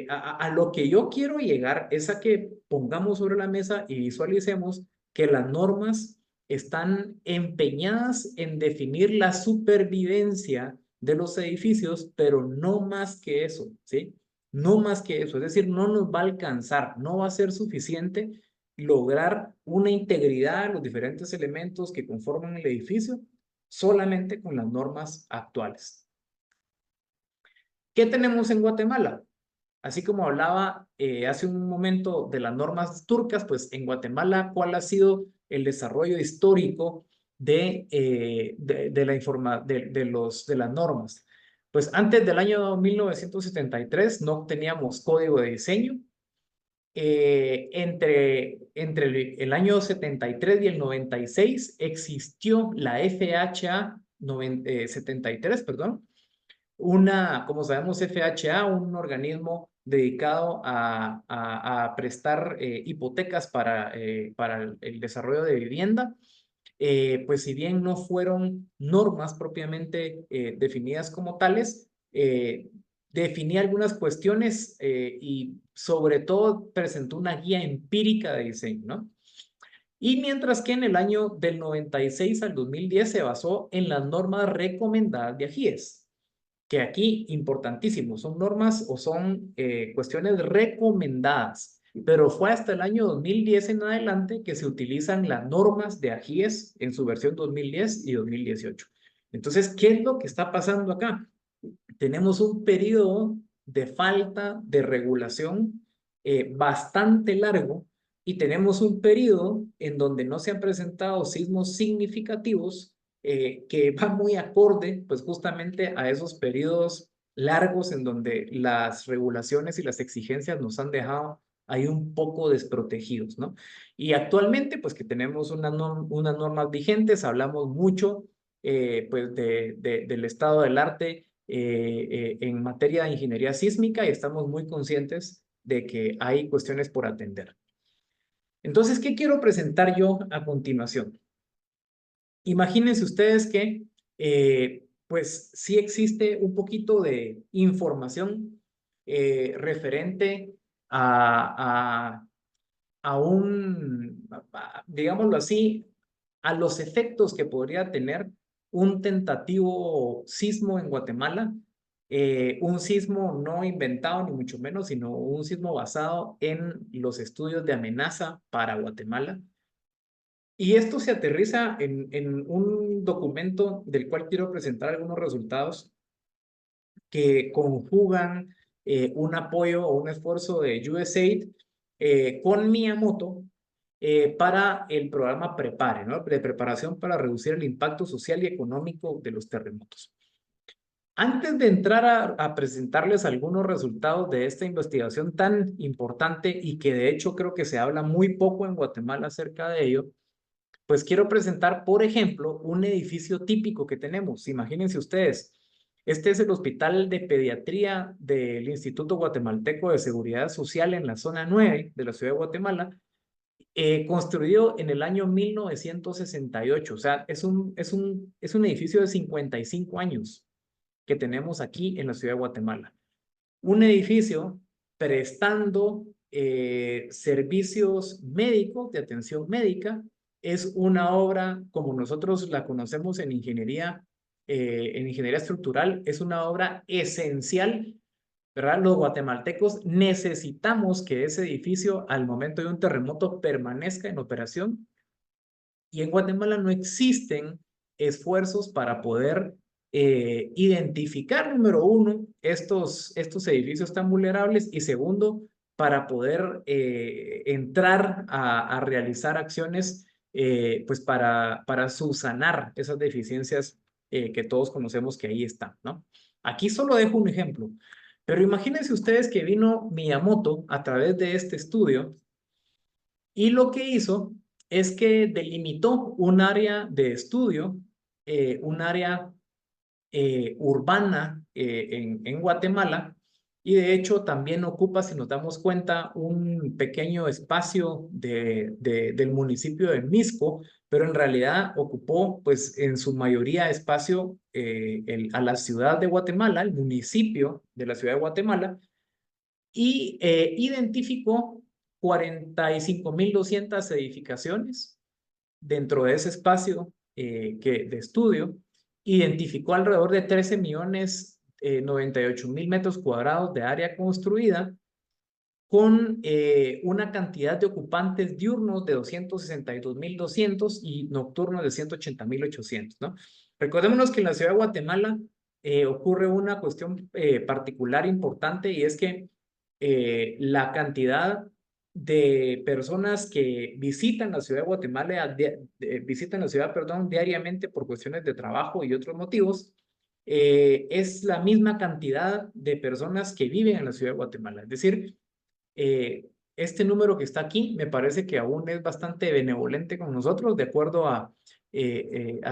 a lo que yo quiero llegar es a que pongamos sobre la mesa y visualicemos que las normas están empeñadas en definir la supervivencia de los edificios, pero no más que eso, ¿sí? No más que eso, es decir, no nos va a alcanzar, no va a ser suficiente lograr una integridad de los diferentes elementos que conforman el edificio solamente con las normas actuales. ¿Qué tenemos en Guatemala? Así como hablaba hace un momento de las normas turcas, pues en Guatemala, ¿cuál ha sido el desarrollo histórico de las normas? Pues antes del año 1973 no teníamos código de diseño. Entre el año 73 y el 96 existió la FHA 73, perdón, como sabemos, FHA, un organismo dedicado a prestar hipotecas para el desarrollo de vivienda. Pues si bien no fueron normas propiamente definidas como tales, definía algunas cuestiones y sobre todo presentó una guía empírica de diseño, ¿no? Y mientras que en el año del 96 al 2010 se basó en las normas recomendadas de AGIES, que aquí, importantísimo, son normas o son cuestiones recomendadas, pero fue hasta el año 2010 en adelante que se utilizan las normas de AGIES en su versión 2010 y 2018. Entonces, ¿qué es lo que está pasando acá? Tenemos un periodo de falta de regulación bastante largo y tenemos un periodo en donde no se han presentado sismos significativos que va muy acorde pues justamente a esos periodos largos en donde las regulaciones y las exigencias nos han dejado ahí un poco desprotegidos, ¿no? Y actualmente pues que tenemos unas normas vigentes, hablamos mucho pues del estado del arte en materia de ingeniería sísmica y estamos muy conscientes de que hay cuestiones por atender. Entonces, ¿qué quiero presentar yo a continuación? Imagínense ustedes que, pues, sí existe un poquito de información referente digámoslo así, a los efectos que podría tener un tentativo sismo en Guatemala, un sismo no inventado ni mucho menos, sino un sismo basado en los estudios de amenaza para Guatemala. Y esto se aterriza en un documento del cual quiero presentar algunos resultados que conjugan un apoyo o un esfuerzo de USAID con Miyamoto para el programa Prepare, ¿no? De preparación para reducir el impacto social y económico de los terremotos. Antes de entrar a presentarles algunos resultados de esta investigación tan importante y que de hecho creo que se habla muy poco en Guatemala acerca de ello, pues quiero presentar, por ejemplo, un edificio típico que tenemos. Imagínense ustedes, este es el Hospital de Pediatría del Instituto Guatemalteco de Seguridad Social en la zona 9 de la ciudad de Guatemala, construido en el año 1968. O sea, es un edificio de 55 años que tenemos aquí en la ciudad de Guatemala. un edificio prestando servicios médicos, de atención médica, es una obra, como nosotros la conocemos en ingeniería estructural, es una obra esencial, ¿verdad? Los guatemaltecos necesitamos que ese edificio al momento de un terremoto permanezca en operación, y en Guatemala no existen esfuerzos para poder identificar, número uno, estos edificios tan vulnerables, y segundo, para poder entrar a realizar acciones pues para subsanar esas deficiencias que todos conocemos que ahí están, ¿no? Aquí solo dejo un ejemplo, pero imagínense ustedes que vino Miyamoto a través de este estudio y lo que hizo es que delimitó un área de estudio, un área urbana en Guatemala, y de hecho también ocupa, si nos damos cuenta, un pequeño espacio del municipio de Misco, pero en realidad ocupó pues en su mayoría espacio a la ciudad de Guatemala, el municipio de la ciudad de Guatemala, y identificó 45.200 edificaciones dentro de ese espacio de estudio. Identificó alrededor de 13.098.000 metros cuadrados de área construida, con una cantidad de ocupantes diurnos de 262.200 y nocturnos de 180.800, ¿no? Recordémonos que en la ciudad de Guatemala ocurre una cuestión particular importante, y es que la cantidad de personas que visitan la ciudad de Guatemala, visitan la ciudad, perdón, diariamente por cuestiones de trabajo y otros motivos, es la misma cantidad de personas que viven en la ciudad de Guatemala. Es decir, este número que está aquí me parece que aún es bastante benevolente con nosotros, de acuerdo a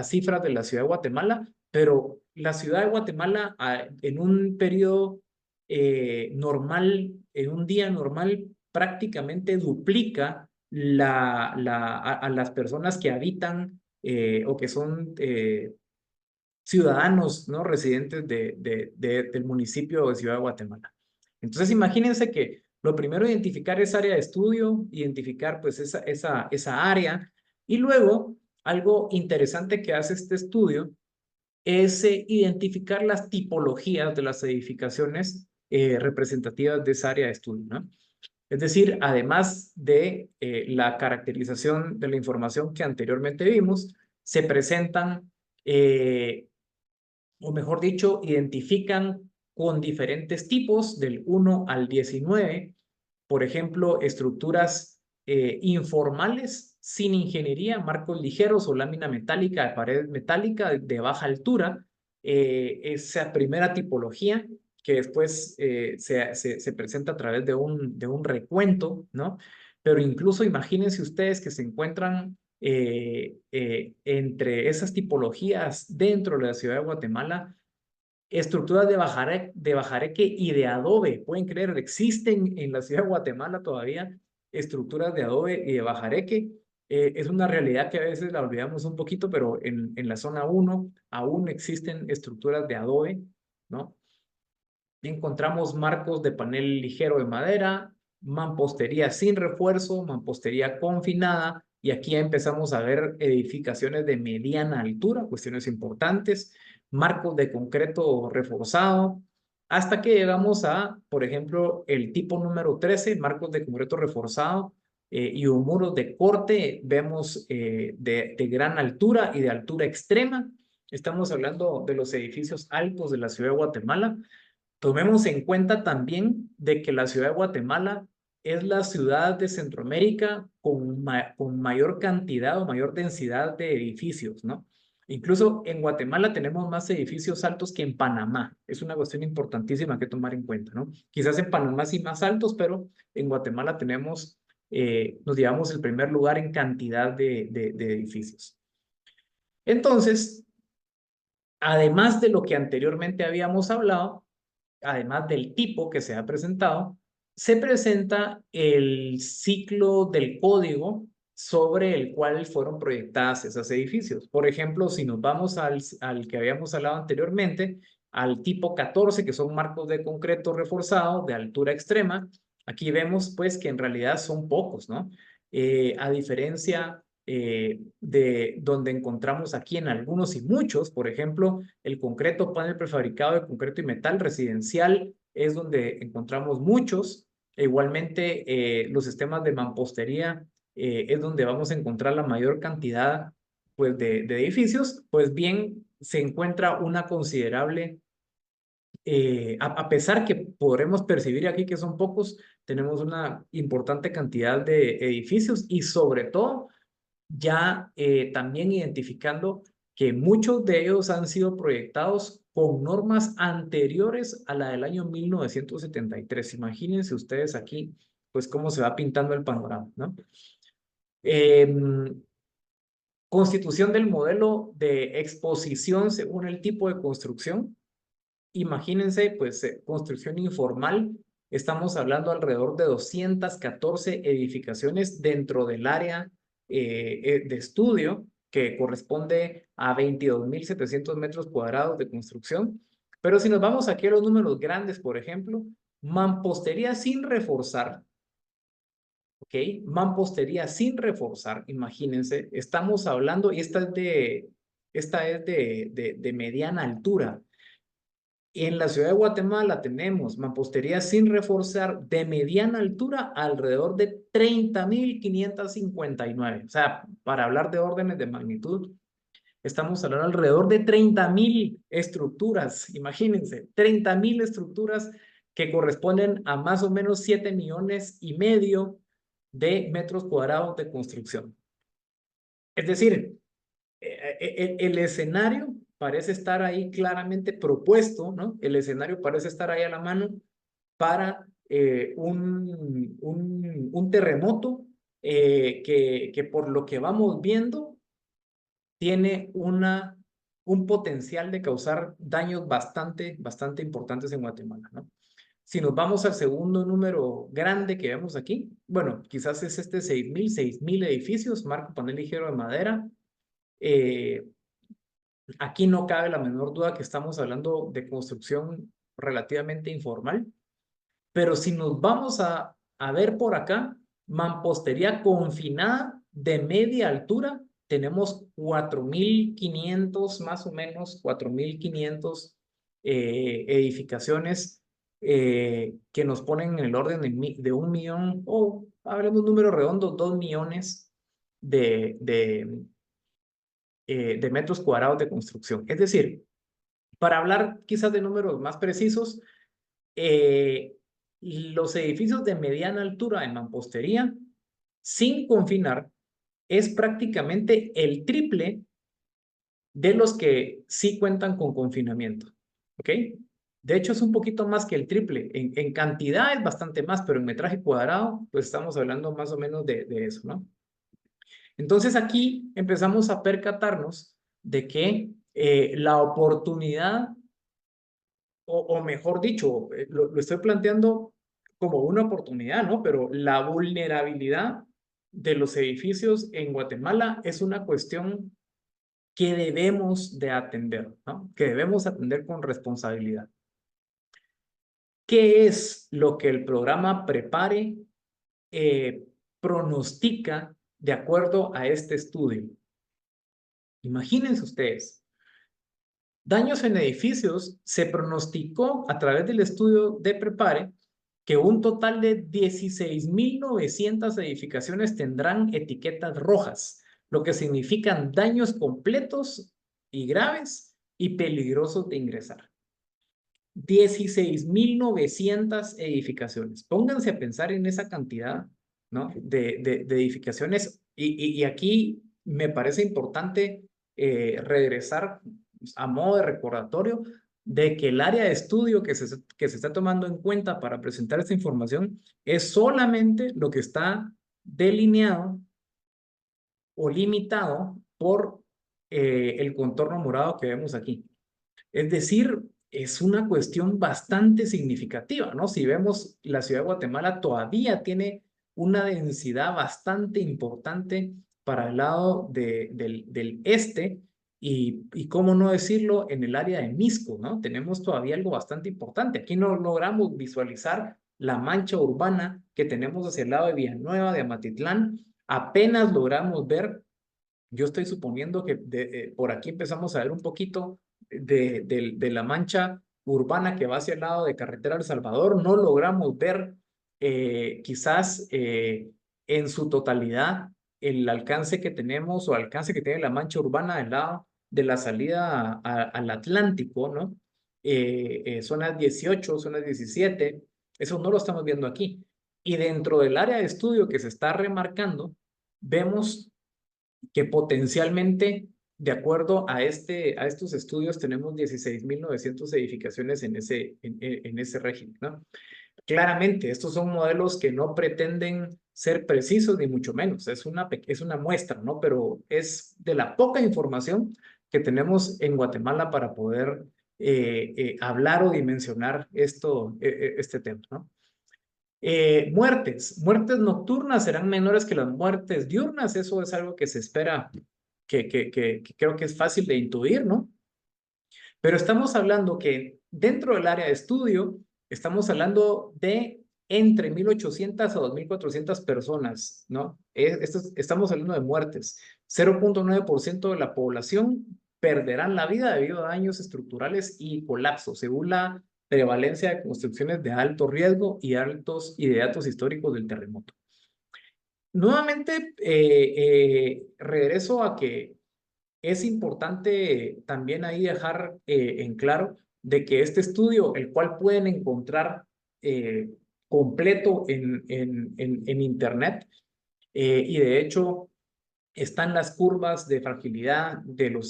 cifras de la ciudad de Guatemala, pero la ciudad de Guatemala en un periodo normal, en un día normal, prácticamente duplica a las personas que habitan o que son ciudadanos, ¿no? Residentes del municipio de Ciudad de Guatemala. Entonces, imagínense que lo primero, identificar esa área de estudio, identificar pues esa área, y luego algo interesante que hace este estudio es identificar las tipologías de las edificaciones representativas de esa área de estudio, ¿no? Es decir, además de la caracterización de la información que anteriormente vimos, se presentan o mejor dicho, identifican con diferentes tipos del 1 al 19, por ejemplo, estructuras informales sin ingeniería, marcos ligeros o lámina metálica de pared metálica de baja altura, esa primera tipología que después se presenta a través de un recuento, ¿no? Pero incluso imagínense ustedes que se encuentran entre esas tipologías dentro de la ciudad de Guatemala, estructuras de bajareque y de adobe. Pueden creer, existen en la ciudad de Guatemala todavía estructuras de adobe y de bajareque. Es una realidad que a veces la olvidamos un poquito, pero en la zona 1 aún existen estructuras de adobe, ¿no? Encontramos marcos de panel ligero de madera, mampostería sin refuerzo, mampostería confinada, y aquí ya empezamos a ver edificaciones de mediana altura, cuestiones importantes, marcos de concreto reforzado, hasta que llegamos a, por ejemplo, el tipo número 13, marcos de concreto reforzado y muros de corte, vemos de gran altura y de altura extrema. Estamos hablando de los edificios altos de la ciudad de Guatemala. Tomemos en cuenta también de que la ciudad de Guatemala es la ciudad de Centroamérica con mayor cantidad o mayor densidad de edificios, ¿no? Incluso en Guatemala tenemos más edificios altos que en Panamá. Es una cuestión importantísima que tomar en cuenta, ¿no? Quizás en Panamá sí más altos, pero en Guatemala nos llevamos el primer lugar en cantidad de edificios. Entonces, además de lo que anteriormente habíamos hablado, además del tipo que se ha presentado, se presenta el ciclo del código sobre el cual fueron proyectadas esos edificios. Por ejemplo, si nos vamos al que habíamos hablado anteriormente, al tipo 14, que son marcos de concreto reforzado de altura extrema, aquí vemos pues que en realidad son pocos, ¿no? A diferencia de donde encontramos aquí en algunos y muchos, por ejemplo, el concreto panel prefabricado de concreto y metal residencial es donde encontramos muchos. E igualmente, los sistemas de mampostería es donde vamos a encontrar la mayor cantidad pues, de edificios. Pues bien, se encuentra una considerable, a pesar que podremos percibir aquí que son pocos, tenemos una importante cantidad de edificios y sobre todo ya también identificando que muchos de ellos han sido proyectados con normas anteriores a la del año 1973. Imagínense ustedes aquí, pues cómo se va pintando el panorama, ¿no? Constitución del modelo de exposición según el tipo de construcción. Imagínense, pues, construcción informal. Estamos hablando alrededor de 214 edificaciones dentro del área de estudio, que corresponde a 22.700 metros cuadrados de construcción. Pero si nos vamos aquí a los números grandes, por ejemplo, mampostería sin reforzar, ¿ok? Mampostería sin reforzar, imagínense, estamos hablando, y esta es de mediana altura. En la ciudad de Guatemala tenemos mampostería sin reforzar de mediana altura alrededor de 30.559. O sea, para hablar de órdenes de magnitud, estamos hablando alrededor de 30.000 estructuras. Imagínense, 30.000 estructuras que corresponden a más o menos 7,5 millones de metros cuadrados de construcción. Es decir, el escenario parece estar ahí claramente propuesto, ¿no? El escenario parece estar ahí a la mano para un terremoto que por lo que vamos viendo tiene un potencial de causar daños bastante importantes en Guatemala, ¿no? Si nos vamos al segundo número grande que vemos aquí, bueno, quizás es este 6.000 edificios, marco panel ligero de madera. Aquí no cabe la menor duda que estamos hablando de construcción relativamente informal, pero si nos vamos a ver por acá, mampostería confinada de media altura, tenemos 4.500, más o menos 4.500 edificaciones que nos ponen en el orden de 1 millón, o hablemos números redondos, 2 millones de metros cuadrados de construcción. Es decir, para hablar quizás de números más precisos, los edificios de mediana altura en mampostería, sin confinar, es prácticamente el triple de los que sí cuentan con confinamiento. ¿Ok? De hecho, es un poquito más que el triple. En cantidad es bastante más, pero en metraje cuadrado, pues estamos hablando más o menos de eso, ¿no? Entonces aquí empezamos a percatarnos de que la oportunidad, o mejor dicho, lo estoy planteando como una oportunidad, ¿no? Pero la vulnerabilidad de los edificios en Guatemala es una cuestión que debemos de atender, ¿no? Que debemos atender con responsabilidad. ¿Qué es lo que el programa Prepare pronostica de acuerdo a este estudio? Imagínense ustedes, daños en edificios, se pronosticó a través del estudio de Prepare que un total de 16.900 edificaciones tendrán etiquetas rojas, lo que significan daños completos y graves y peligrosos de ingresar. 16.900 edificaciones. Pónganse a pensar en esa cantidad, ¿no? de edificaciones y aquí me parece importante regresar a modo de recordatorio de que el área de estudio que se está tomando en cuenta para presentar esta información es solamente lo que está delineado o limitado por el contorno morado que vemos aquí. Es decir, es una cuestión bastante significativa, ¿no? Si vemos, la ciudad de Guatemala todavía tiene una densidad bastante importante para el lado del este y cómo no decirlo, en el área de Misco, ¿no? Tenemos todavía algo bastante importante. Aquí no logramos visualizar la mancha urbana que tenemos hacia el lado de Villanueva, de Amatitlán. Apenas logramos ver, yo estoy suponiendo que por aquí empezamos a ver un poquito de la mancha urbana que va hacia el lado de Carretera El Salvador. No logramos ver quizás en su totalidad el alcance que tenemos o alcance que tiene la mancha urbana del lado de la salida al Atlántico, ¿no? Zonas 18, zonas 17, eso no lo estamos viendo aquí. Y dentro del área de estudio que se está remarcando, vemos que potencialmente, de acuerdo a estos estudios, tenemos 16.900 edificaciones en ese régimen, ¿no? Claramente, estos son modelos que no pretenden ser precisos ni mucho menos, es una muestra, ¿no? Pero es de la poca información que tenemos en Guatemala para poder hablar o dimensionar este tema, ¿no? Muertes nocturnas serán menores que las muertes diurnas, eso es algo que se espera, que creo que es fácil de intuir, ¿no? Pero estamos hablando que dentro del área de estudio, estamos hablando de entre 1.800 a 2.400 personas, ¿no? Estamos hablando de muertes. 0.9% de la población perderán la vida debido a daños estructurales y colapsos, según la prevalencia de construcciones de alto riesgo y de datos históricos del terremoto. Nuevamente, regreso a que es importante también ahí dejar en claro de que este estudio, el cual pueden encontrar completo en Internet, y de hecho están las curvas de fragilidad del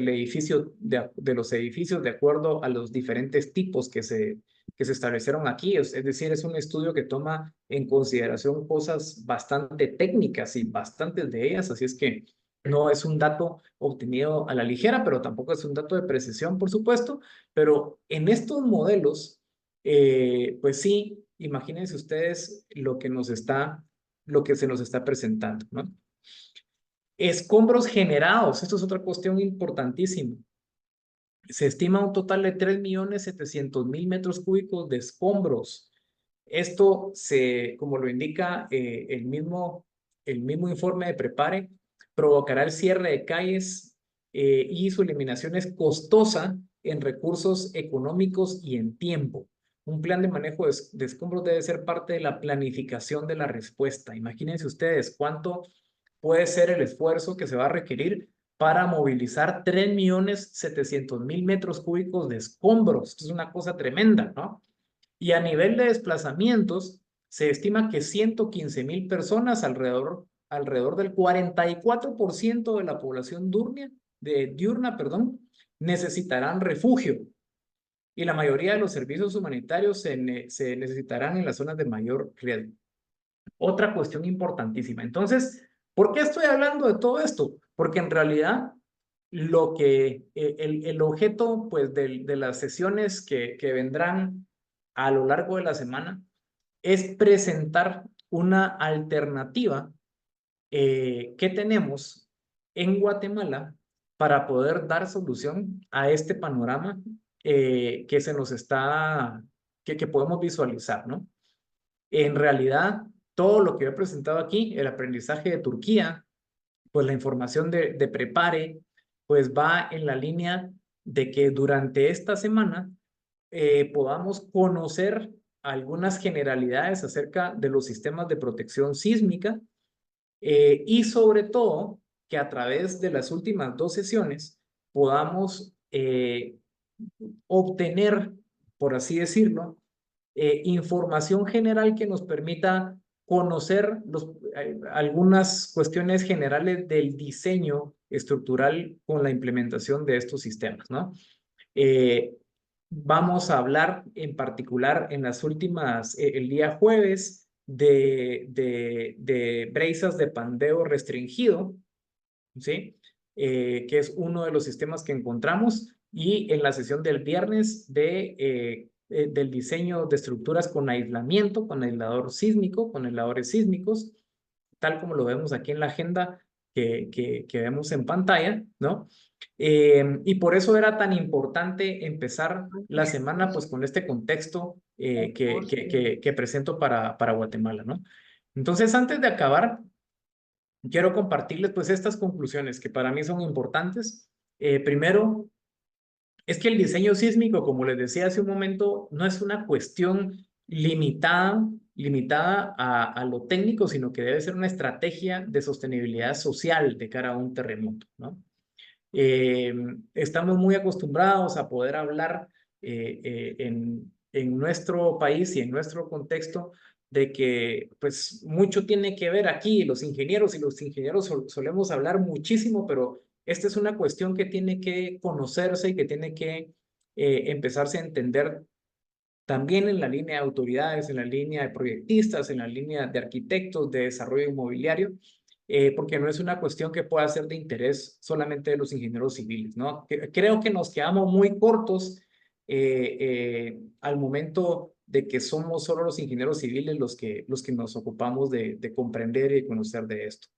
edificio, de los edificios de acuerdo a los diferentes tipos que se establecieron aquí. Es decir, es un estudio que toma en consideración cosas bastante técnicas y bastantes de ellas, así es que no es un dato obtenido a la ligera, pero tampoco es un dato de precisión, por supuesto, pero en estos modelos, pues sí, imagínense ustedes lo que se nos está presentando, ¿no? Escombros generados, esto es otra cuestión importantísima. Se estima un total de 3.700.000 metros cúbicos de escombros. Esto, como lo indica el mismo informe de Prepare, provocará el cierre de calles y su eliminación es costosa en recursos económicos y en tiempo. Un plan de manejo de escombros debe ser parte de la planificación de la respuesta. Imagínense ustedes cuánto puede ser el esfuerzo que se va a requerir para movilizar 3.700.000 metros cúbicos de escombros. Esto es una cosa tremenda, ¿no? Y a nivel de desplazamientos, se estima que 115.000 personas, alrededor del 44% de la población diurna, necesitarán refugio. Y la mayoría de los servicios humanitarios se necesitarán en las zonas de mayor riesgo. Otra cuestión importantísima. Entonces, ¿por qué estoy hablando de todo esto? Porque en realidad el objeto pues de las sesiones que vendrán a lo largo de la semana es presentar una alternativa que tenemos en Guatemala para poder dar solución a este panorama que se nos que podemos visualizar, ¿no? En realidad, todo lo que he presentado aquí, el aprendizaje de Turquía, pues la información de Prepare, pues va en la línea de que durante esta semana podamos conocer algunas generalidades acerca de los sistemas de protección sísmica y sobre todo que a través de las últimas 2 sesiones podamos obtener, por así decirlo, información general que nos permita conocer algunas cuestiones generales del diseño estructural con la implementación de estos sistemas, ¿no? Vamos a hablar en particular en las últimas, el día jueves, de brezas de pandeo restringido, ¿sí? Que es uno de los sistemas que encontramos, y en la sesión del viernes del diseño de estructuras con aislamiento, con aislador sísmico, con aisladores sísmicos, tal como lo vemos aquí en la agenda, que vemos en pantalla, ¿no? Y por eso era tan importante empezar la semana pues con este contexto que presento para Guatemala, ¿no? Entonces, antes de acabar, quiero compartirles pues estas conclusiones que para mí son importantes. Primero, es que el diseño sísmico, como les decía hace un momento, no es una cuestión limitada a lo técnico, sino que debe ser una estrategia de sostenibilidad social de cara a un terremoto, ¿no? Estamos muy acostumbrados a poder hablar en nuestro país y en nuestro contexto de que pues mucho tiene que ver aquí los ingenieros solemos hablar muchísimo, pero esta es una cuestión que tiene que conocerse y que tiene que empezarse a entender también en la línea de autoridades, en la línea de proyectistas, en la línea de arquitectos, de desarrollo inmobiliario, porque no es una cuestión que pueda ser de interés solamente de los ingenieros civiles, ¿no? Creo que nos quedamos muy cortos al momento de que somos solo los ingenieros civiles los que nos ocupamos de comprender y conocer de esto.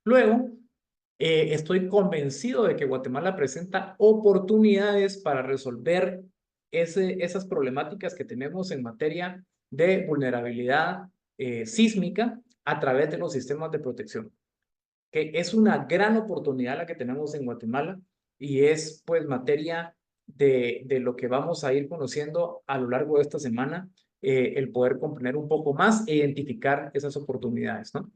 Luego, estoy convencido de que Guatemala presenta oportunidades para resolver esas problemáticas que tenemos en materia de vulnerabilidad sísmica a través de los sistemas de protección. Que es una gran oportunidad la que tenemos en Guatemala y es pues materia de lo que vamos a ir conociendo a lo largo de esta semana, el poder comprender un poco más e identificar esas oportunidades, ¿no?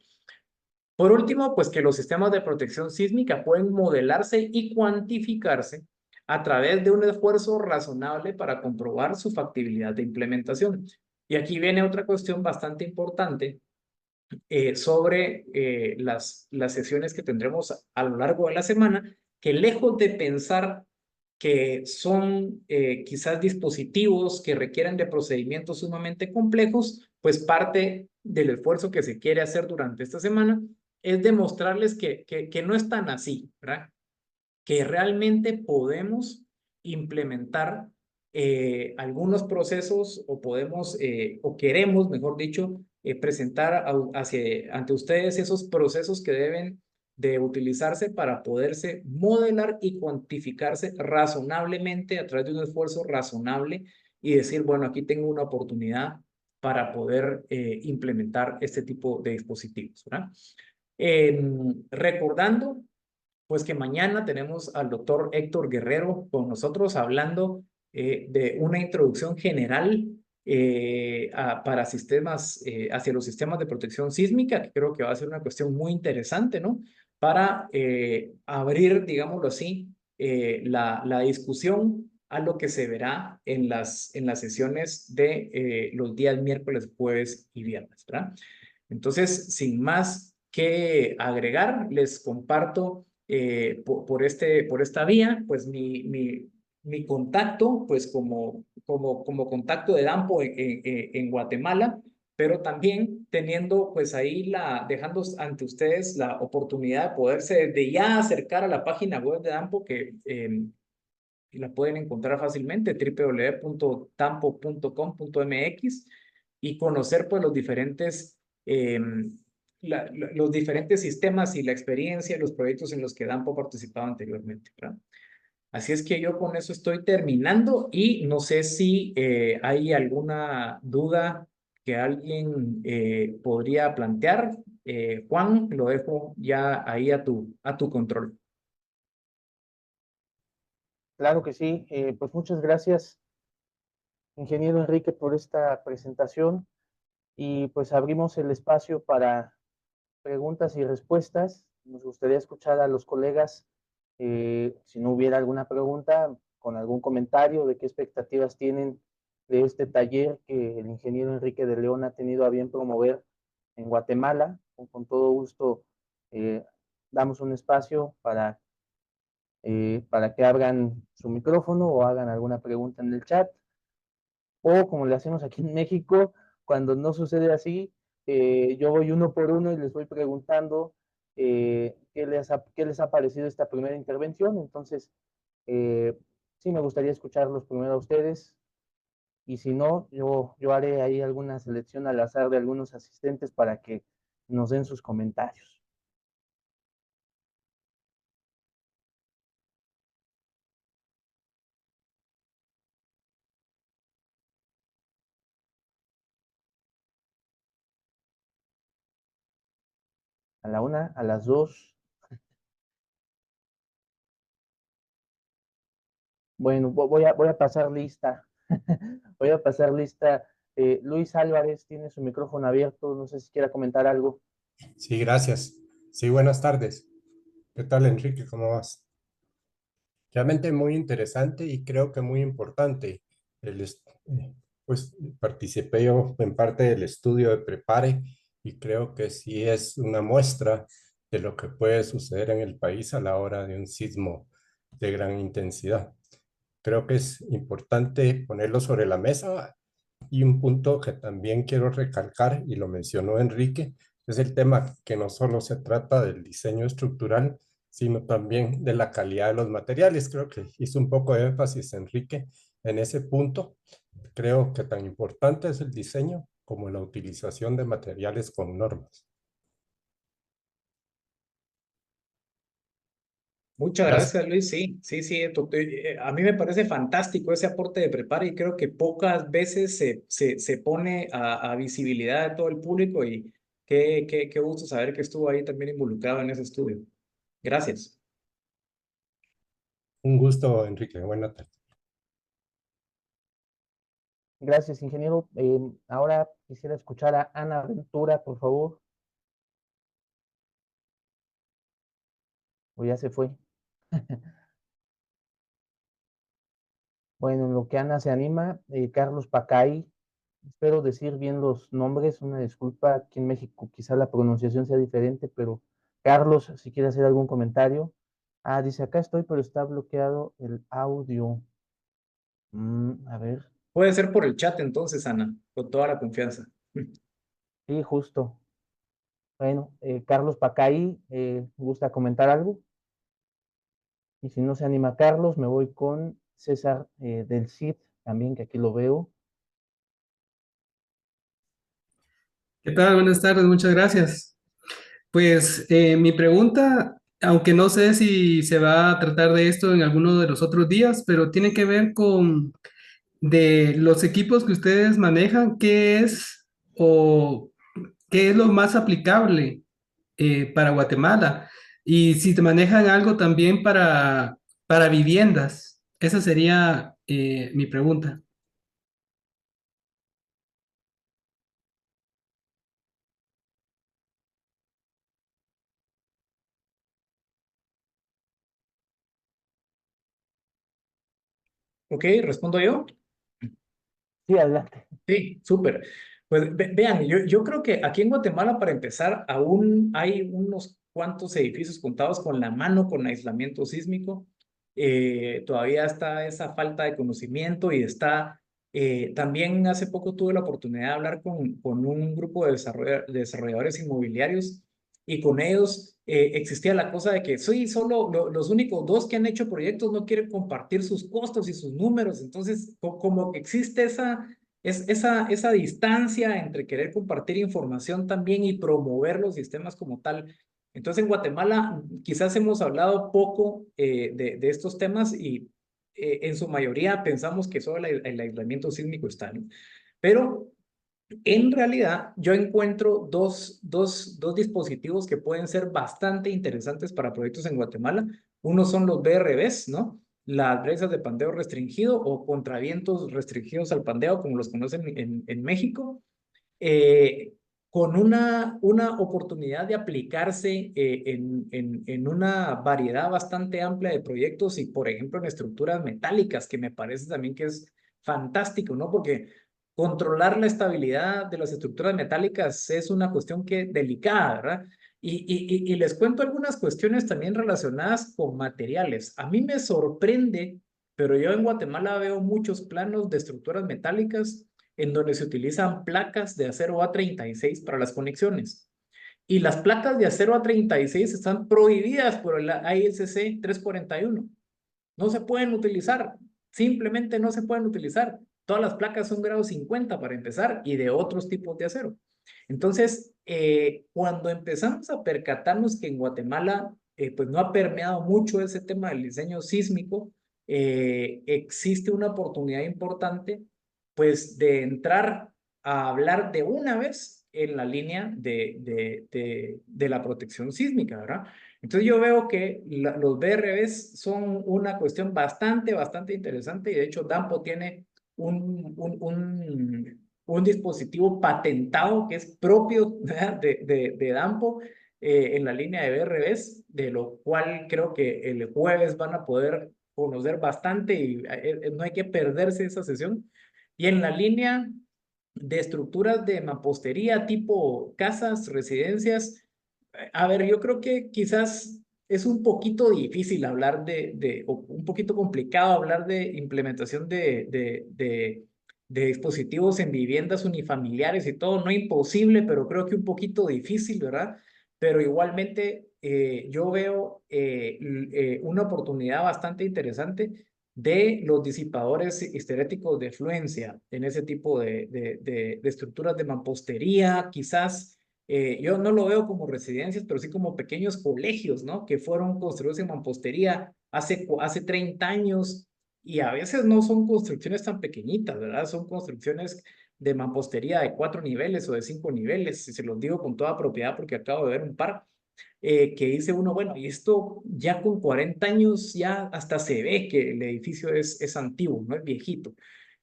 Por último, pues que los sistemas de protección sísmica pueden modelarse y cuantificarse a través de un esfuerzo razonable para comprobar su factibilidad de implementación. Y aquí viene otra cuestión bastante importante sobre las sesiones que tendremos a lo largo de la semana, que lejos de pensar que son quizás dispositivos que requieren de procedimientos sumamente complejos, pues parte del esfuerzo que se quiere hacer durante esta semana es demostrarles que no es tan así, ¿verdad? Que realmente podemos implementar algunos procesos o podemos, o queremos, mejor dicho, presentar ante ustedes esos procesos que deben de utilizarse para poderse modelar y cuantificarse razonablemente a través de un esfuerzo razonable y decir, bueno, aquí tengo una oportunidad para poder implementar este tipo de dispositivos, ¿verdad? Recordando pues que mañana tenemos al doctor Héctor Guerrero con nosotros hablando de una introducción general para sistemas, hacia los sistemas de protección sísmica, que creo que va a ser una cuestión muy interesante, ¿no? Para abrir, digámoslo así, la discusión a lo que se verá en las sesiones de los días miércoles, jueves y viernes, ¿verdad? Entonces, sin más que agregar, les comparto por esta vía, pues mi contacto, pues como contacto de Dampo en Guatemala, pero también teniendo pues ahí dejando ante ustedes la oportunidad de poderse desde ya acercar a la página web de Dampo que la pueden encontrar fácilmente, www.dampo.com.mx y conocer pues los diferentes sistemas y la experiencia, los proyectos en los que Dampo ha participado anteriormente, ¿verdad? Así es que yo con eso estoy terminando y no sé si hay alguna duda que alguien podría plantear. Juan, lo dejo ya ahí a tu control.
Claro que sí, pues muchas gracias, ingeniero Enrique, por esta presentación y pues abrimos el espacio para preguntas y respuestas. Nos gustaría escuchar a los colegas si no hubiera alguna pregunta, con algún comentario de qué expectativas tienen de este taller que el ingeniero Enrique de León ha tenido a bien promover en Guatemala. Con todo gusto damos un espacio para que abran su micrófono o hagan alguna pregunta en el chat. O como le hacemos aquí en México, cuando no sucede así, yo voy uno por uno y les voy preguntando qué les ha parecido esta primera intervención. Entonces, sí me gustaría escucharlos primero a ustedes y si no, yo haré ahí alguna selección al azar de algunos asistentes para que nos den sus comentarios. a la 1, a las 2. Bueno, voy a pasar lista. Voy a pasar lista. Luis Álvarez tiene su micrófono abierto. No sé si quiera comentar algo.
Sí, gracias. Sí, buenas tardes. ¿Qué tal, Enrique? ¿Cómo vas? Realmente muy interesante y creo que muy importante. Pues participé yo en parte del estudio de Prepare y creo que sí es una muestra de lo que puede suceder en el país a la hora de un sismo de gran intensidad. Creo que es importante ponerlo sobre la mesa y un punto que también quiero recalcar, y lo mencionó Enrique, es el tema que no solo se trata del diseño estructural, sino también de la calidad de los materiales. Creo que hizo un poco de énfasis Enrique en ese punto. Creo que tan importante es el diseño como la utilización de materiales con normas.
Muchas
Gracias.
gracias, Luis. Sí, sí, sí. A mí me parece fantástico ese aporte de Prepara y creo que pocas veces se pone a visibilidad de todo el público y qué gusto saber que estuvo ahí también involucrado en ese estudio. Gracias.
Un gusto, Enrique. Buenas tardes.
Gracias, ingeniero. Ahora quisiera escuchar a Ana Ventura, por favor. O ya se fue. Bueno, en lo que Ana se anima, Carlos Pacay, espero decir bien los nombres, una disculpa, aquí en México quizá la pronunciación sea diferente, pero Carlos, si quiere hacer algún comentario. Ah, dice, acá estoy, pero está bloqueado el audio. A ver,
Puede ser por el chat entonces, Ana, con toda la confianza.
sí, justo. Bueno, Carlos Pacay, ¿gusta comentar algo? Y si no se anima Carlos, me voy con César del Cid, también, que aquí lo veo.
¿Qué tal? Buenas tardes, muchas gracias. Pues mi pregunta, aunque no sé si se va a tratar de esto en alguno de los otros días, pero tiene que ver con de los equipos que ustedes manejan, ¿qué es o qué es lo más aplicable para Guatemala? Y si te manejan algo también para viviendas. Esa sería mi pregunta.
Ok, respondo yo.
Sí, adelante.
Sí, súper. Pues vean, yo creo que aquí en Guatemala, para empezar, aún hay unos cuantos edificios contados con la mano con aislamiento sísmico. Todavía está esa falta de conocimiento y está, también hace poco tuve la oportunidad de hablar con un grupo de desarrolladores inmobiliarios y con ellos existía la cosa de que sí, solo los únicos dos que han hecho proyectos no quieren compartir sus costos y sus números. Entonces, como que existe esa distancia entre querer compartir información también y promover los sistemas como tal. Entonces, en Guatemala quizás hemos hablado poco de estos temas y en su mayoría pensamos que solo el aislamiento sísmico está, ¿no? Pero en realidad, yo encuentro dos dispositivos que pueden ser bastante interesantes para proyectos en Guatemala. Uno son los BRBs, ¿no? Las brezas de pandeo restringido o contravientos restringidos al pandeo, como los conocen en México, eh, con una oportunidad de aplicarse en una variedad bastante amplia de proyectos y, por ejemplo, en estructuras metálicas, que me parece también que es fantástico, ¿no? Porque controlar la estabilidad de las estructuras metálicas es una cuestión delicada, ¿verdad? Y les cuento algunas cuestiones también relacionadas con materiales. A mí me sorprende, pero yo en Guatemala veo muchos planos de estructuras metálicas en donde se utilizan placas de acero A36 para las conexiones. Y las placas de acero A36 están prohibidas por el ISC 341. No se pueden utilizar, simplemente no se pueden utilizar. Todas las placas son grado 50 para empezar y de otros tipos de acero. Entonces, cuando empezamos a percatarnos que en Guatemala pues no ha permeado mucho ese tema del diseño sísmico, existe una oportunidad importante pues de entrar a hablar de una vez en la línea de la protección sísmica, ¿verdad? Entonces yo veo que los BRBs son una cuestión bastante interesante y de hecho DAMPO tiene un dispositivo patentado que es propio de DAMPO en la línea de BRBs, de lo cual creo que el jueves van a poder conocer bastante y no hay que perderse esa sesión. Y en la línea de estructuras de mampostería tipo casas, residencias, a ver, yo creo que quizás es un poquito difícil hablar o un poquito complicado hablar de implementación de dispositivos en viviendas unifamiliares y todo, no imposible, pero creo que un poquito difícil, ¿verdad? Pero igualmente yo veo una oportunidad bastante interesante de los disipadores histeréticos de fluencia en ese tipo de estructuras de mampostería, quizás. Yo no lo veo como residencias, pero sí como pequeños colegios, ¿no? Que fueron construidos en mampostería hace 30 años y a veces no son construcciones tan pequeñitas, ¿verdad? Son construcciones de mampostería de 4 niveles o de 5 niveles, y se los digo con toda propiedad porque acabo de ver un par, que dice uno, bueno, y esto ya con 40 años ya hasta se ve que el edificio es antiguo, no es viejito.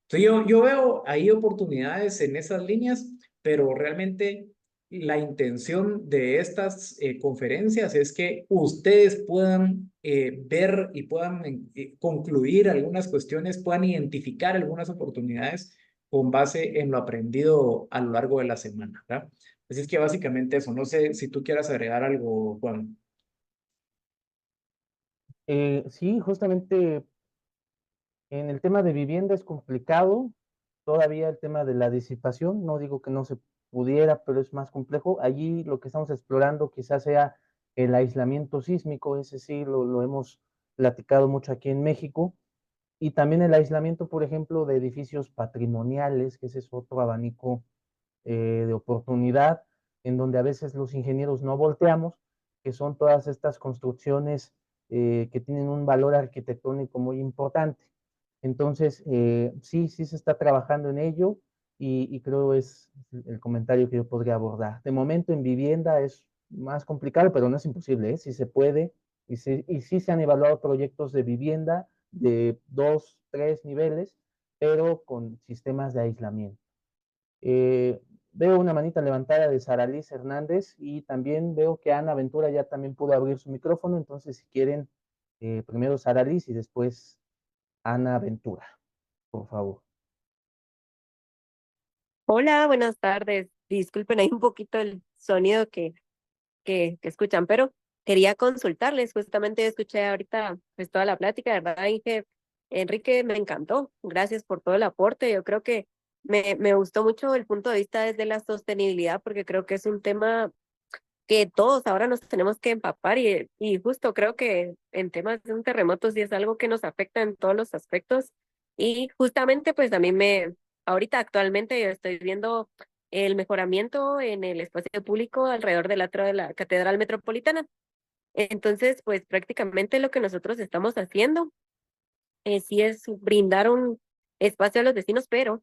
Entonces yo veo ahí oportunidades en esas líneas, pero realmente la intención de estas conferencias es que ustedes puedan ver y puedan concluir algunas cuestiones, puedan identificar algunas oportunidades con base en lo aprendido a lo largo de la semana, ¿verdad? Así es que básicamente eso. No sé si tú quieras agregar algo, Juan.
Sí, justamente en el tema de vivienda es complicado, todavía el tema de la disipación, no digo que no se pudiera, pero es más complejo. Allí lo que estamos explorando quizás sea el aislamiento sísmico, ese sí lo hemos platicado mucho aquí en México, y también el aislamiento, por ejemplo, de edificios patrimoniales, que ese es otro abanico de oportunidad, en donde a veces los ingenieros no volteamos, que son todas estas construcciones que tienen un valor arquitectónico muy importante. Entonces, sí se está trabajando en ello y creo es el comentario que yo podría abordar. De momento en vivienda es más complicado, pero no es imposible, ¿eh? Sí se puede y sí se han evaluado proyectos de vivienda de 2, 3 niveles, pero con sistemas de aislamiento. Veo una manita levantada de Sara Liz Hernández y también veo que Ana Ventura ya también pudo abrir su micrófono, entonces si quieren, primero Sara Liz y después Ana Ventura, por favor.
Hola, buenas tardes. Disculpen ahí un poquito el sonido que escuchan, pero quería consultarles. Justamente escuché ahorita pues toda la plática, de verdad, Enrique, me encantó. Gracias por todo el aporte. Yo creo que me gustó mucho el punto de vista desde la sostenibilidad, porque creo que es un tema que todos ahora nos tenemos que empapar y justo creo que en temas de un terremoto sí es algo que nos afecta en todos los aspectos y justamente pues a mí ahorita actualmente yo estoy viendo el mejoramiento en el espacio público alrededor del atrio de la Catedral Metropolitana. Entonces pues prácticamente lo que nosotros estamos haciendo sí es brindar un espacio a los vecinos, pero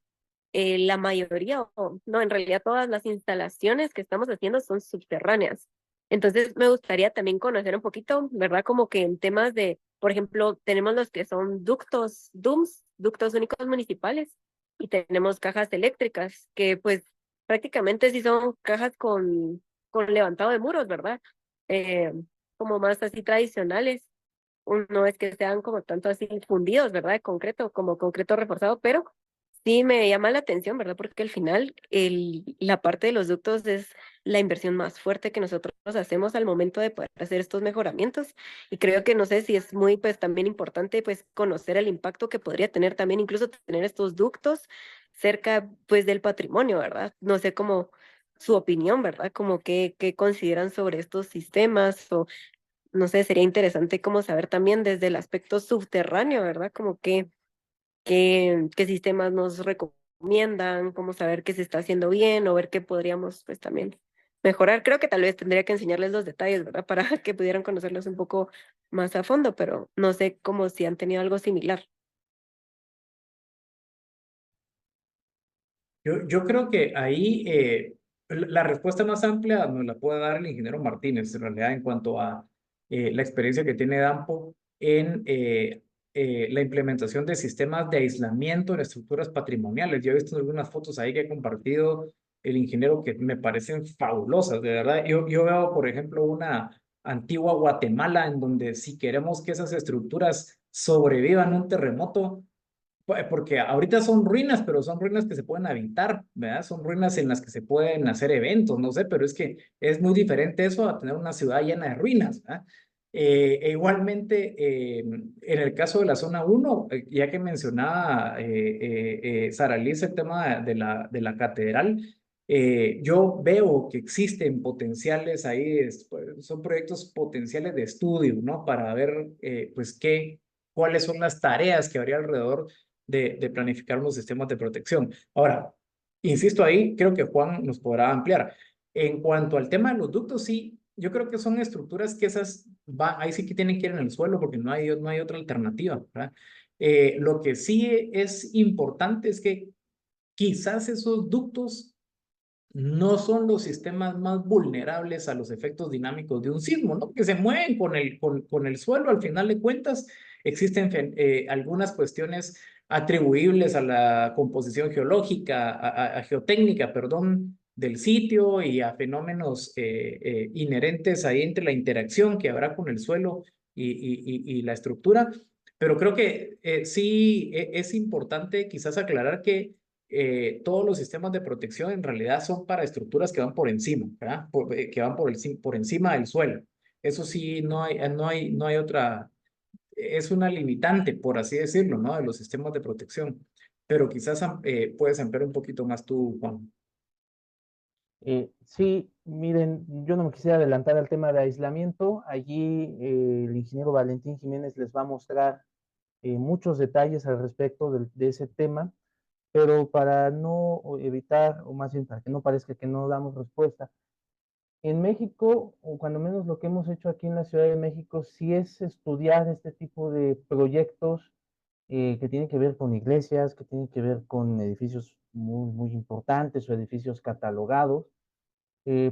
la mayoría, o no, en realidad todas las instalaciones que estamos haciendo son subterráneas. Entonces, me gustaría también conocer un poquito, ¿verdad? Como que en temas de, por ejemplo, tenemos los que son ductos, DUMS, ductos únicos municipales, y tenemos cajas eléctricas, que pues prácticamente sí son cajas con levantado de muros, ¿verdad? Eh, como más así tradicionales. No es que sean como tanto así fundidos, ¿verdad? De concreto, como concreto reforzado, pero sí me llama la atención, ¿verdad? Porque al final la parte de los ductos es la inversión más fuerte que nosotros hacemos al momento de poder hacer estos mejoramientos. Y creo que no sé si es muy, pues también importante, pues conocer el impacto que podría tener también incluso tener estos ductos cerca, pues del patrimonio, ¿verdad? No sé cómo su opinión, ¿verdad? Como qué consideran sobre estos sistemas o no sé, sería interesante como saber también desde el aspecto subterráneo, ¿verdad? Como qué sistemas nos recomiendan, cómo saber qué se está haciendo bien o ver qué podríamos pues también mejorar. Creo que tal vez tendría que enseñarles los detalles, ¿verdad? Para que pudieran conocerlos un poco más a fondo, pero no sé cómo si han tenido algo similar.
Yo creo que ahí La respuesta más amplia nos la puede dar el ingeniero Martínez, en realidad, en cuanto a la experiencia que tiene Dampo en la implementación de sistemas de aislamiento en estructuras patrimoniales. Yo he visto algunas fotos ahí que ha compartido el ingeniero que me parecen fabulosas, de verdad. Yo veo, por ejemplo, una antigua Guatemala en donde si queremos que esas estructuras sobrevivan un terremoto, porque ahorita son ruinas, pero son ruinas que se pueden habitar, ¿verdad? Son ruinas en las que se pueden hacer eventos, no sé, pero es que es muy diferente eso a tener una ciudad llena de ruinas, ¿verdad? E igualmente, en el caso de la zona 1, ya que mencionaba Sara Liz el tema de la catedral, yo veo que existen potenciales ahí, pues, son proyectos potenciales de estudio, ¿no? Para ver, pues, cuáles son las tareas que habría alrededor de planificar los sistemas de protección. Ahora, insisto ahí, creo que Juan nos podrá ampliar. En cuanto al tema de los ductos, sí, yo creo que son estructuras que esas, ahí sí que tienen que ir en el suelo porque no hay otra alternativa, ¿verdad? Lo que sí es importante es que quizás esos ductos no son los sistemas más vulnerables a los efectos dinámicos de un sismo, ¿no? Que se mueven con el suelo, al final de cuentas, existen algunas cuestiones atribuibles a la composición geológica, a geotécnica, perdón, del sitio y a fenómenos inherentes ahí entre la interacción que habrá con el suelo y la estructura. Pero creo que sí es importante quizás aclarar que todos los sistemas de protección en realidad son para estructuras que van por encima, ¿verdad? Que van por encima del suelo. Eso sí, no hay otra, es una limitante, por así decirlo, ¿no? De los sistemas de protección. Pero quizás puedes ampliar un poquito más tú, Juan.
Sí, miren, yo no me quisiera adelantar al tema de aislamiento. Allí el ingeniero Valentín Jiménez les va a mostrar muchos detalles al respecto de ese tema, pero para no evitar, o más bien para que no parezca que no damos respuesta, en México, o cuando menos lo que hemos hecho aquí en la Ciudad de México, sí es estudiar este tipo de proyectos que tienen que ver con iglesias, que tienen que ver con edificios muy importantes o edificios catalogados,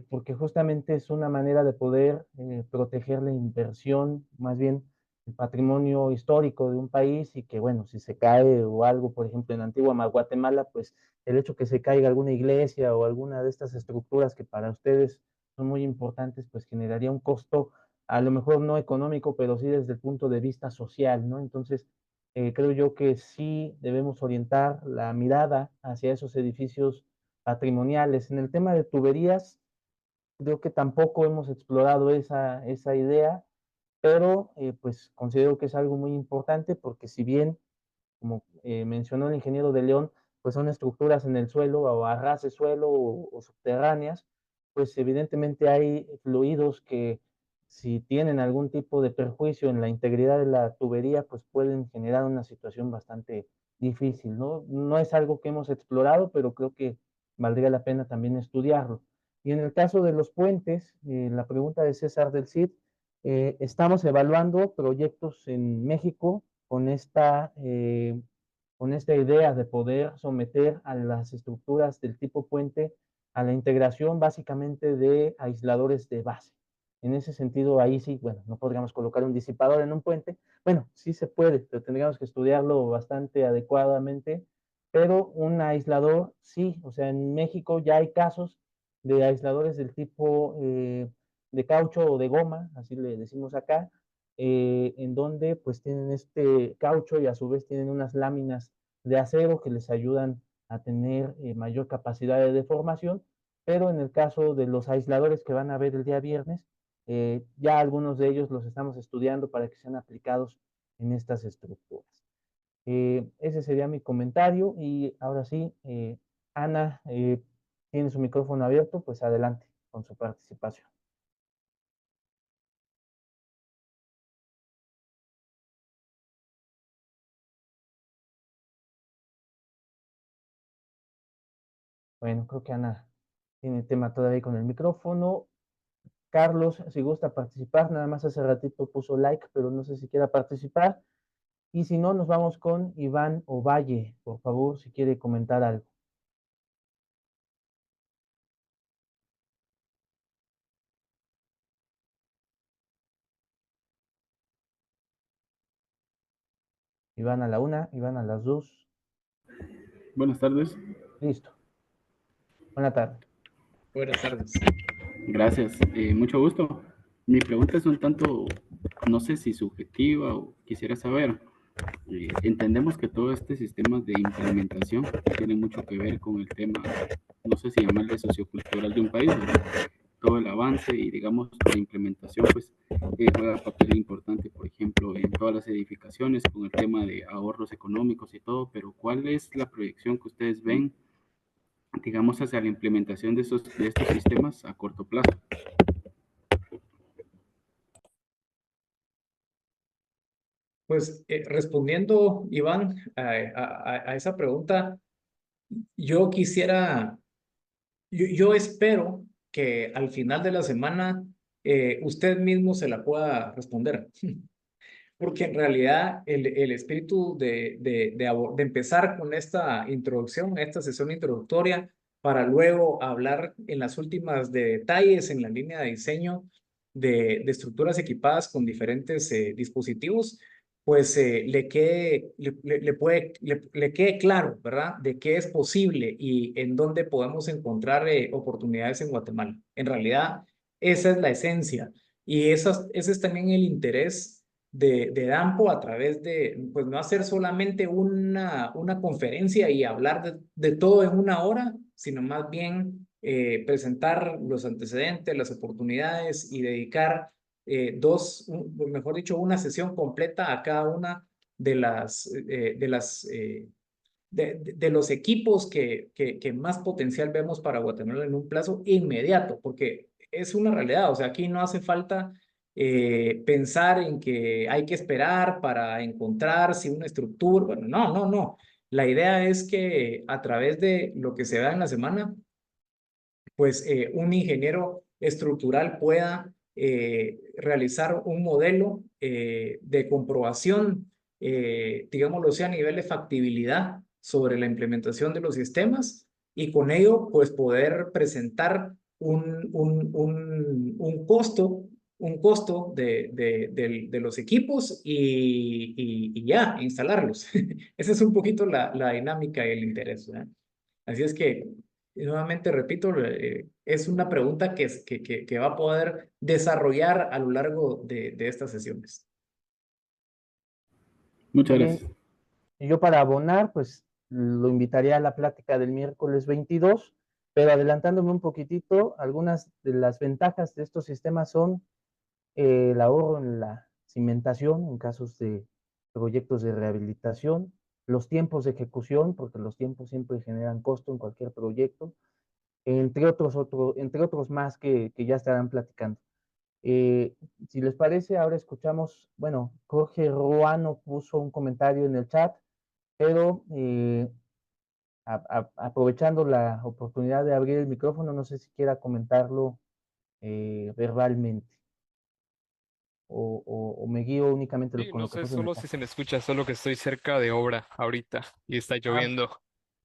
porque justamente es una manera de poder proteger la inversión, más bien el patrimonio histórico de un país y que, bueno, si se cae o algo, por ejemplo, en Antigua Guatemala, pues el hecho que se caiga alguna iglesia o alguna de estas estructuras que para ustedes son muy importantes, pues generaría un costo, a lo mejor no económico, pero sí desde el punto de vista social, ¿no? Entonces, creo yo que sí debemos orientar la mirada hacia esos edificios patrimoniales. En el tema de tuberías, creo que tampoco hemos explorado esa idea, pero pues considero que es algo muy importante porque si bien, como mencionó el ingeniero de León, pues son estructuras en el suelo o a ras de suelo o subterráneas, pues evidentemente hay fluidos que si tienen algún tipo de perjuicio en la integridad de la tubería, pues pueden generar una situación bastante difícil, ¿no? No es algo que hemos explorado, pero creo que valdría la pena también estudiarlo. Y en el caso de los puentes, la pregunta de César del CID, estamos evaluando proyectos en México con esta idea de poder someter a las estructuras del tipo puente a la integración básicamente de aisladores de base. En ese sentido, ahí sí, bueno, no podríamos colocar un disipador en un puente. Bueno, sí se puede, pero tendríamos que estudiarlo bastante adecuadamente. Pero un aislador, sí, o sea, en México ya hay casos de aisladores del tipo de caucho o de goma, así le decimos acá, en donde pues tienen este caucho y a su vez tienen unas láminas de acero que les ayudan a tener mayor capacidad de deformación, pero en el caso de los aisladores que van a ver el día viernes, ya algunos de ellos los estamos estudiando para que sean aplicados en estas estructuras. Ese sería mi comentario y ahora sí, Ana tiene su micrófono abierto, pues adelante con su participación. Bueno, creo que Ana tiene tema todavía con el micrófono. Carlos, si gusta participar, nada más hace ratito puso like, pero no sé si quiera participar. Y si no, nos vamos con Iván Ovalle, por favor, si quiere comentar algo. Iván a la 1, Iván a las 2.
Buenas tardes.
Listo. Buena tarde.
Buenas tardes.
Gracias. Mucho gusto. Mi pregunta es un tanto, no sé si subjetiva o quisiera saber. Entendemos que todo este sistema de implementación tiene mucho que ver con el tema, no sé si llamarle sociocultural de un país, ¿verdad? Todo el avance y digamos la implementación pues juega papel importante, por ejemplo, en todas las edificaciones con el tema de ahorros económicos y todo, pero ¿cuál es la proyección que ustedes ven, digamos, hacia la implementación de estos sistemas a corto plazo?
Pues respondiendo, Iván, a esa pregunta, yo quisiera, yo espero que al final de la semana usted mismo se la pueda responder. Porque en realidad el espíritu de empezar con esta introducción, esta sesión introductoria, para luego hablar en las últimas de detalles en la línea de diseño de estructuras equipadas con diferentes dispositivos, pues le quede claro, ¿verdad? De qué es posible y en dónde podemos encontrar oportunidades en Guatemala. En realidad, esa es la esencia y ese es también el interés de Dampo a través de, pues no hacer solamente una conferencia y hablar de todo en una hora, sino más bien presentar los antecedentes, las oportunidades y dedicar mejor dicho, una sesión completa a cada una de los equipos que más potencial vemos para Guatemala en un plazo inmediato, porque es una realidad, o sea, aquí no hace falta pensar en que hay que esperar para encontrar si una estructura, bueno, no, no, no. La idea es que a través de lo que se da en la semana, pues un ingeniero estructural pueda realizar un modelo de comprobación, digámoslo así, a nivel de factibilidad sobre la implementación de los sistemas y con ello, pues poder presentar un costo de los equipos y ya, instalarlos. Esa es un poquito la dinámica y el interés, ¿verdad? Así es que, nuevamente repito, es una pregunta que va a poder desarrollar a lo largo de estas sesiones.
Muchas
Bien,
gracias.
y yo para abonar, pues lo invitaría a la plática del miércoles 22, pero adelantándome un poquitito, algunas de las ventajas de estos sistemas son el ahorro en la cimentación en casos de proyectos de rehabilitación, los tiempos de ejecución, porque los tiempos siempre generan costo en cualquier proyecto, entre otros más que ya estarán platicando. Si les parece, ahora escuchamos, bueno, Jorge Ruano puso un comentario en el chat, pero aprovechando la oportunidad de abrir el micrófono, no sé si quiera comentarlo verbalmente o me guío únicamente
Sí,
con
no
lo que
sé
puso en el
solo
chat.
si se me escucha, solo que estoy cerca de obra ahorita y está
Ah,
lloviendo.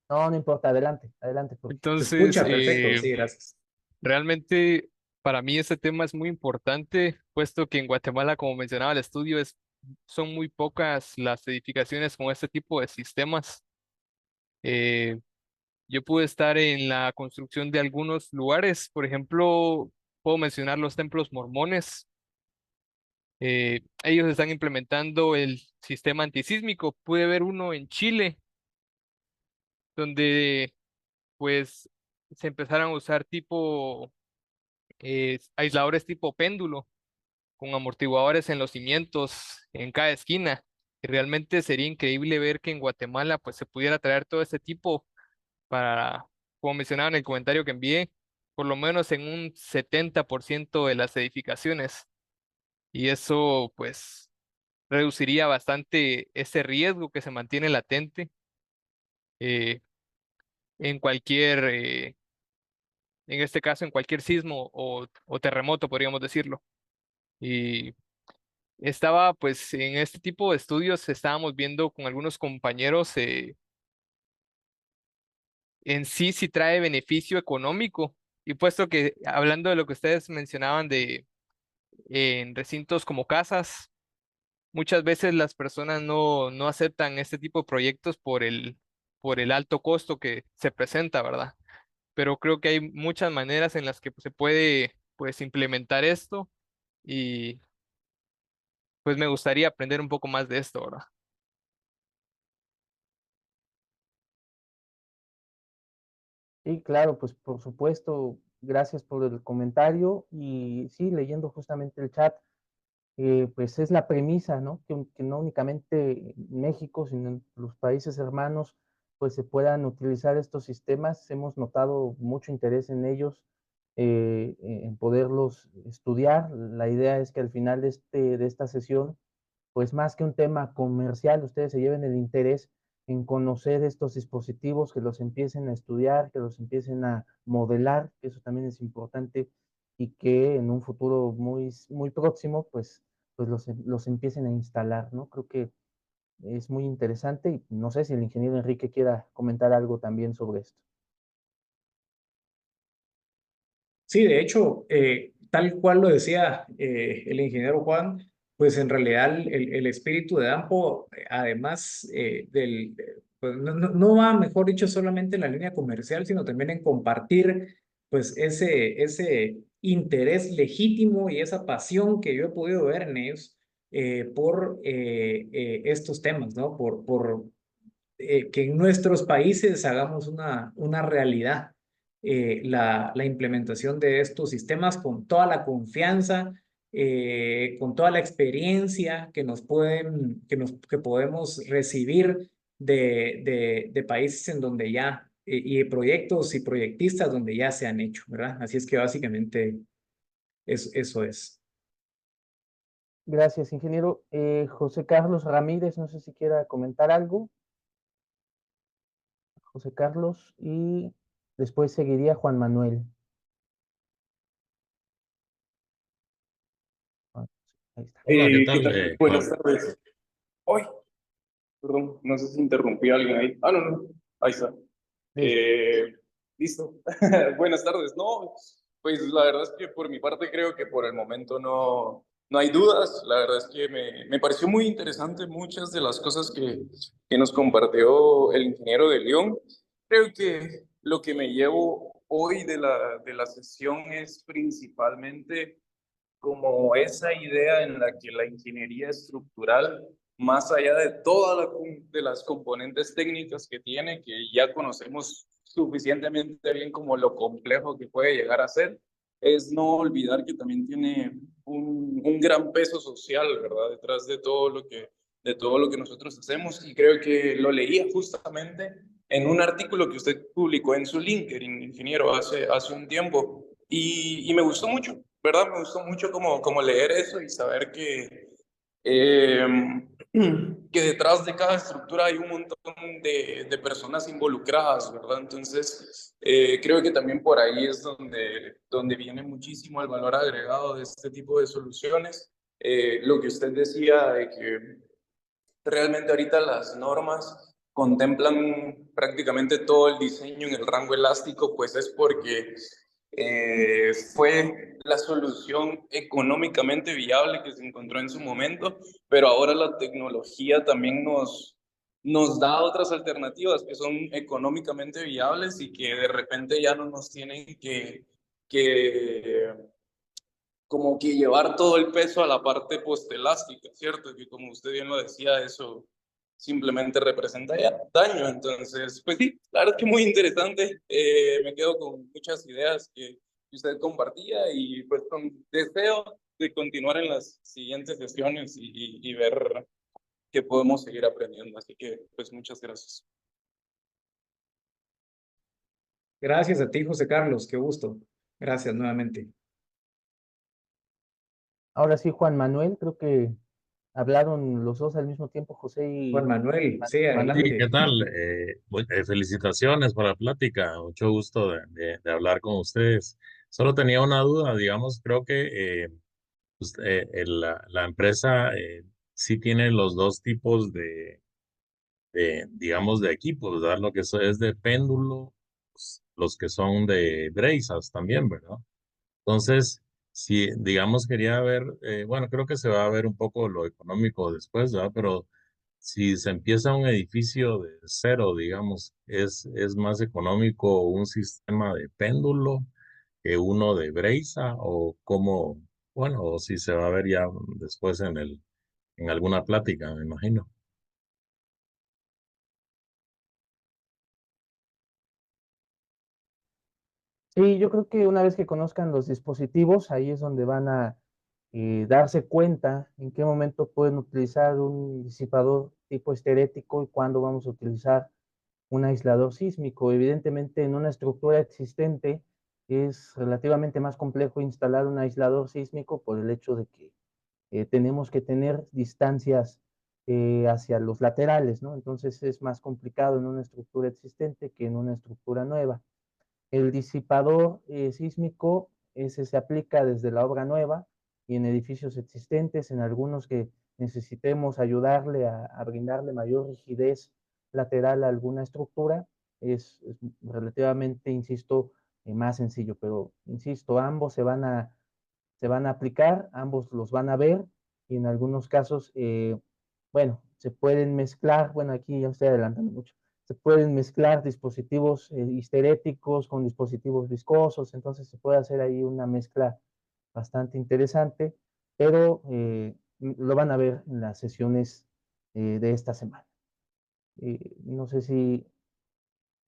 no, no importa, adelante, adelante, Jorge.
Se
Entonces,
escucha perfecto, sí, gracias.
realmente para mí este tema es muy importante, puesto que en Guatemala, como mencionaba el estudio, son muy pocas las edificaciones con este tipo de sistemas. Eh, yo pude estar en la construcción de algunos lugares, por ejemplo, puedo mencionar los templos mormones. Ellos están implementando el sistema antisísmico. Pude ver uno en Chile, donde pues se empezaron a usar tipo aisladores tipo péndulo, con amortiguadores en los cimientos, en cada esquina. Y realmente sería increíble ver que en Guatemala pues se pudiera traer todo este tipo para, como mencionaba en el comentario que envié, por lo menos en un 70% de las edificaciones. Y eso pues reduciría bastante ese riesgo que se mantiene latente eh, en cualquier, en este caso, en cualquier sismo o terremoto, podríamos decirlo. Y estaba, pues, en este tipo de estudios, estábamos viendo con algunos compañeros en sí si trae beneficio económico. Y puesto que, hablando de lo que ustedes mencionaban de en recintos como casas, muchas veces las personas no aceptan este tipo de proyectos por el alto costo que se presenta, ¿verdad? Pero creo que hay muchas maneras en las que se puede, pues, implementar esto y pues me gustaría aprender un poco más de esto, ¿verdad?
Sí, claro, pues por supuesto, gracias por el comentario y sí, leyendo justamente el chat, pues es la premisa, ¿no? Que no únicamente en México, sino en los países hermanos, pues se puedan utilizar estos sistemas. Hemos notado mucho interés en ellos, en poderlos estudiar. La idea es que al final de esta sesión, pues más que un tema comercial, ustedes se lleven el interés en conocer estos dispositivos, que los empiecen a estudiar, que los empiecen a modelar, que eso también es importante, y que en un futuro muy próximo, pues los empiecen a instalar, ¿no? Creo que es muy interesante y no sé si el ingeniero Enrique quiera comentar algo también sobre esto.
Sí, de hecho, tal cual lo decía el ingeniero Juan, pues en realidad el espíritu de AMPO, además pues no va, mejor dicho, solamente en la línea comercial, sino también en compartir pues ese interés legítimo y esa pasión que yo he podido ver en ellos por estos temas, ¿no? Por que en nuestros países hagamos una realidad la implementación de estos sistemas con toda la confianza, con toda la experiencia que que podemos recibir de países en donde ya, y de proyectos y proyectistas donde ya se han hecho, ¿verdad? Así es que básicamente eso es.
Gracias, ingeniero. José Carlos Ramírez, no sé si quiera comentar algo. José Carlos, y después seguiría Juan Manuel. Ah, ahí está.
Hola, ¿qué
¿Qué
tal?
tal? Buenas tardes. Ay, perdón, no sé si interrumpí a alguien ahí. Ah, no, no, ahí está.
Listo.
Listo. Buenas tardes. No, pues la verdad es que por mi parte creo que por el momento no hay dudas. La verdad es que me pareció muy interesante muchas de las cosas que nos compartió el ingeniero de León. Creo que lo que me llevo hoy de la sesión es principalmente como esa idea en la que la ingeniería estructural, más allá de todas de las componentes técnicas que tiene, que ya conocemos suficientemente bien como lo complejo que puede llegar a ser, es no olvidar que también tiene un gran peso social, ¿verdad? Detrás de todo lo que nosotros hacemos. Y creo que lo leía justamente en un artículo que usted publicó en su LinkedIn, ingeniero, hace un tiempo. Y me gustó mucho, ¿verdad? Me gustó mucho como leer eso y saber eh, que detrás de cada estructura hay un montón de personas involucradas, ¿verdad? Entonces, creo que también por ahí es donde viene muchísimo el valor agregado de este tipo de soluciones. Lo que usted decía de que realmente ahorita las normas contemplan prácticamente todo el diseño en el rango elástico, pues es porque fue la solución económicamente viable que se encontró en su momento, pero ahora la tecnología también nos da otras alternativas que son económicamente viables y que de repente ya no nos tienen que como que llevar todo el peso a la parte postelástica, ¿cierto? Que como usted bien lo decía, eso simplemente representa ya daño. Entonces, pues sí, la verdad es que muy interesante. Me quedo con muchas ideas que usted compartía y pues con deseo de continuar en las siguientes sesiones y ver qué podemos seguir aprendiendo. Así que, pues muchas gracias.
Gracias a ti, José Carlos, qué gusto. Gracias nuevamente.
Ahora sí, Juan Manuel, creo que hablaron los dos al mismo tiempo, José
Juan
y
Manuel, sí,
Manuel.
Sí, ¿qué
adelante.
tal? Felicitaciones por la plática. Mucho gusto de hablar con ustedes. Solo tenía una duda, digamos, creo que la empresa sí tiene los dos tipos digamos, de equipos, ¿verdad? Lo que es de péndulo, los que son de brazas también, ¿verdad? Entonces, si, digamos, quería ver, bueno, creo que se va a ver un poco lo económico después, ¿verdad? Pero si se empieza un edificio de cero, digamos, es más económico un sistema de péndulo que uno de Breiza o cómo, bueno, o si se va a ver ya después en alguna plática, me imagino.
Sí, yo creo que una vez que conozcan los dispositivos, ahí es donde van a darse cuenta en qué momento pueden utilizar un disipador tipo esterético y cuándo vamos a utilizar un aislador sísmico. Evidentemente, en una estructura existente es relativamente más complejo instalar un aislador sísmico por el hecho de que tenemos que tener distancias hacia los laterales, ¿no? Entonces es más complicado en una estructura existente que en una estructura nueva. El disipador sísmico, ese se aplica desde la obra nueva y en edificios existentes, en algunos que necesitemos ayudarle a brindarle mayor rigidez lateral a alguna estructura, es relativamente, insisto, más sencillo, pero insisto, ambos se van a aplicar, ambos los van a ver y en algunos casos, bueno, se pueden mezclar, bueno, aquí ya estoy adelantando mucho, se pueden mezclar dispositivos histeréticos con dispositivos viscosos, entonces se puede hacer ahí una mezcla bastante interesante, pero lo van a ver en las sesiones de esta semana. No sé si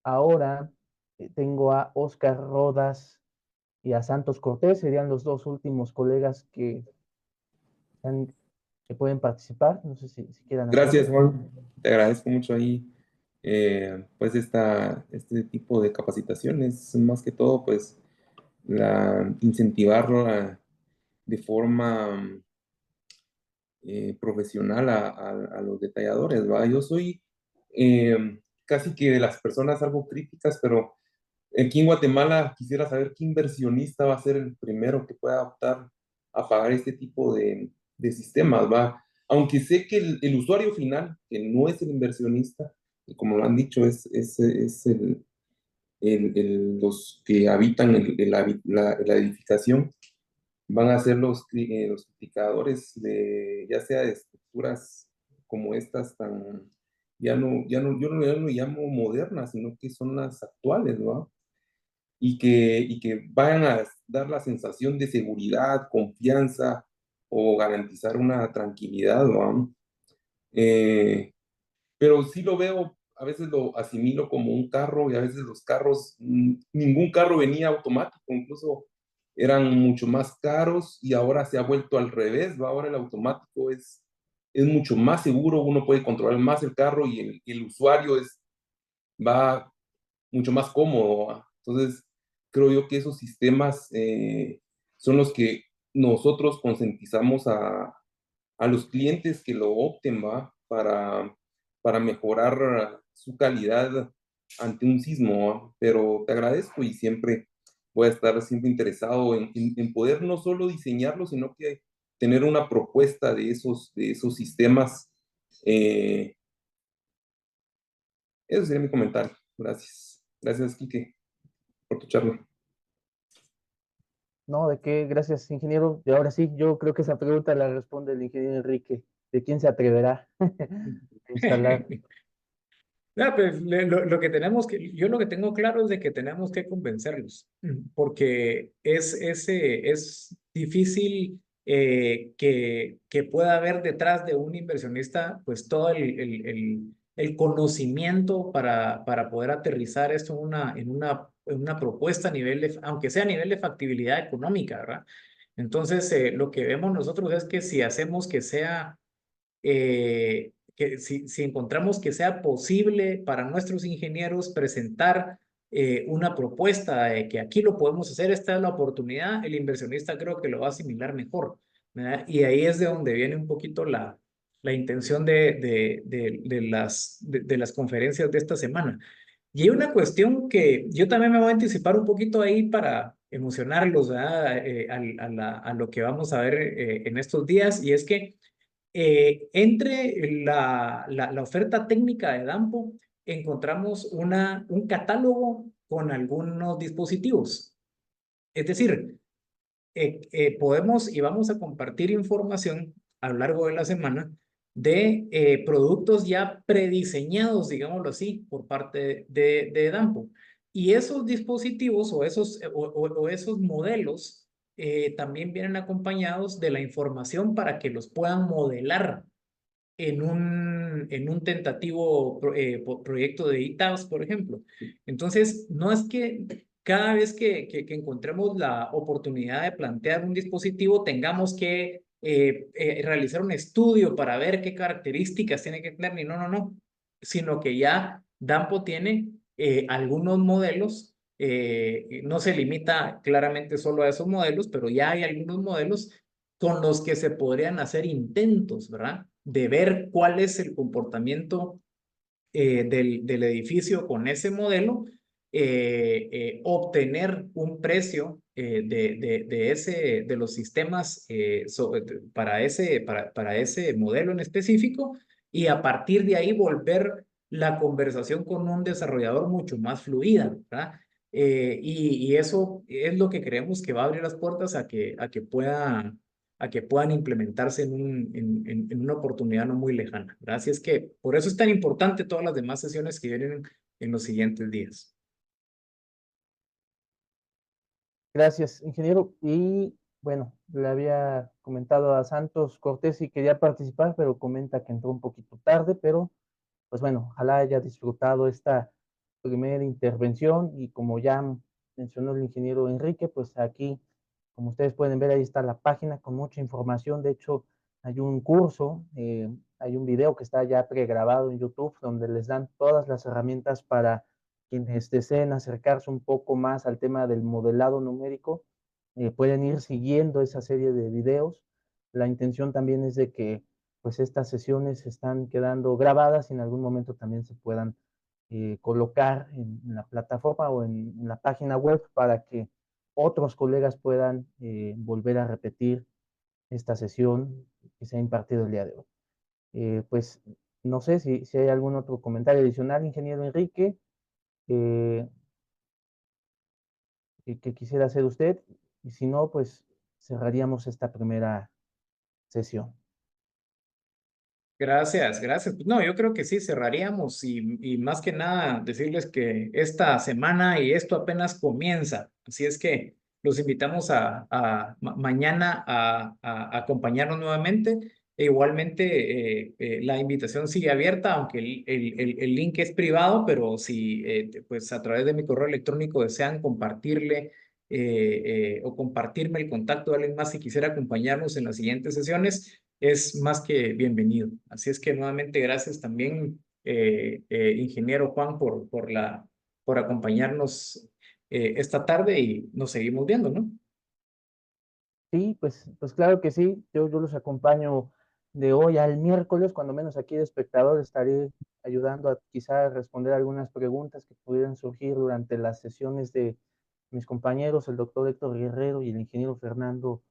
ahora tengo a Oscar Rodas y a Santos Cortés, serían los dos últimos colegas que pueden participar. No sé si quieran
Gracias,
hacerlo.
Juan. Te agradezco mucho ahí, pues, este tipo de capacitaciones. Más que todo, pues, incentivarla de forma profesional a los detalladores, ¿va? Yo soy casi que de las personas algo críticas, pero aquí en Guatemala quisiera saber qué inversionista va a ser el primero que pueda optar a pagar este tipo de sistemas, ¿va? Aunque sé que el usuario final, que no es el inversionista, y como lo han dicho, es los que habitan la edificación, van a ser los criticadores de, ya sea de estructuras como estas tan, yo no lo llamo modernas, sino que son las actuales, ¿no? Y que vayan a dar la sensación de seguridad, confianza o garantizar una tranquilidad, ¿no? Pero sí lo veo, a veces lo asimilo como un carro y a veces los carros, ningún carro venía automático, incluso eran mucho más caros y ahora se ha vuelto al revés, ¿va? Ahora el automático es mucho más seguro, uno puede controlar más el carro y el usuario va mucho más cómodo, ¿va? Entonces, creo yo que esos sistemas son los que nosotros concientizamos a los clientes que lo opten, ¿va? Para mejorar su calidad ante un sismo, ¿va? Pero te agradezco y siempre voy a estar siempre interesado en poder no solo diseñarlo, sino que tener una propuesta de esos sistemas. Eso sería mi comentario. Gracias. Gracias, Quique, por tu charla.
No, ¿de qué? Gracias, ingeniero. Y ahora sí, yo creo que esa pregunta la responde el ingeniero Enrique. ¿De quién se atreverá a instalar?
No, pues lo que tenemos que, yo lo que tengo claro es de que tenemos que convencerlos, porque es difícil que pueda haber detrás de un inversionista pues todo el conocimiento para poder aterrizar esto en una propuesta a nivel de, aunque sea a nivel de factibilidad económica, ¿verdad? Entonces, lo que vemos nosotros es que si hacemos que sea que si encontramos que sea posible para nuestros ingenieros presentar una propuesta de que aquí lo podemos hacer, esta es la oportunidad, el inversionista creo que lo va a asimilar mejor, ¿verdad? Y ahí es de donde viene un poquito la intención de las conferencias de esta semana. Y hay una cuestión que yo también me voy a anticipar un poquito ahí para emocionarlos, ¿verdad? A lo que vamos a ver en estos días, y es que entre la oferta técnica de Dampo encontramos un catálogo con algunos dispositivos. Es decir, podemos y vamos a compartir información a lo largo de la semana de productos ya prediseñados, digámoslo así, por parte de Danpo. Y esos dispositivos o esos modelos también vienen acompañados de la información para que los puedan modelar en un tentativo proyecto de ITABS, por ejemplo. Entonces, no es que cada vez que encontremos la oportunidad de plantear un dispositivo tengamos que realizar un estudio para ver qué características tiene que tener, ni no, sino que ya Danpo tiene algunos modelos, no se limita claramente solo a esos modelos, pero ya hay algunos modelos con los que se podrían hacer intentos, ¿verdad? De ver cuál es el comportamiento del edificio con ese modelo, obtener un precio de los sistemas para ese modelo en específico y a partir de ahí volver la conversación con un desarrollador mucho más fluida, ¿verdad? Y eso es lo que creemos que va a abrir las puertas a que puedan implementarse en una oportunidad no muy lejana, ¿verdad? Así es que por eso es tan importante todas las demás sesiones que vienen en los siguientes días.
Gracias, ingeniero. Y bueno, le había comentado a Santos Cortés si quería participar, pero comenta que entró un poquito tarde, pero pues bueno, ojalá haya disfrutado esta primera intervención y como ya mencionó el ingeniero Enrique, pues aquí, como ustedes pueden ver, ahí está la página con mucha información. De hecho, hay un curso, hay un video que está ya pregrabado en YouTube donde les dan todas las herramientas para quienes deseen acercarse un poco más al tema del modelado numérico. Pueden ir siguiendo esa serie de videos. La intención también es de que pues estas sesiones están quedando grabadas y en algún momento también se puedan colocar en la plataforma o en la página web para que otros colegas puedan volver a repetir esta sesión que se ha impartido el día de hoy. Pues no sé si hay algún otro comentario adicional, ingeniero Enrique, que quisiera hacer usted, y si no, pues cerraríamos esta primera sesión.
Gracias. No, yo creo que sí, cerraríamos y más que nada decirles que esta semana y esto apenas comienza. Así es que los invitamos mañana a acompañarnos nuevamente. E igualmente, la invitación sigue abierta, aunque el link es privado, pero si pues a través de mi correo electrónico desean compartirle o compartirme el contacto de alguien más si quisiera acompañarnos en las siguientes sesiones, es más que bienvenido. Así es que nuevamente gracias también, ingeniero Juan, por acompañarnos esta tarde y nos seguimos viendo, ¿no?
Sí, pues claro que sí. Yo los acompaño de hoy al miércoles, cuando menos aquí de espectador estaré ayudando a quizá responder algunas preguntas que pudieran surgir durante las sesiones de mis compañeros, el doctor Héctor Guerrero y el ingeniero Fernando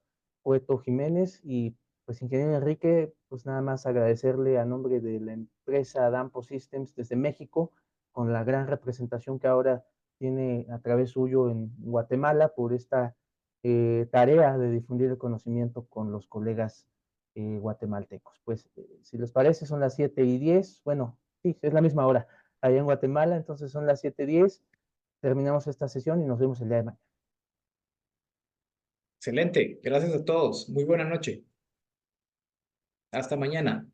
Cueto Jiménez. Y pues ingeniero Enrique, pues nada más agradecerle a nombre de la empresa Danpo Systems desde México, con la gran representación que ahora tiene a través suyo en Guatemala por esta tarea de difundir el conocimiento con los colegas guatemaltecos. Pues si les parece, son las 7:10. Bueno, sí, es la misma hora allá en Guatemala, entonces son las 7:10. Terminamos esta sesión y nos vemos el día de mañana.
Excelente. Gracias a todos. Muy buena noche. Hasta mañana.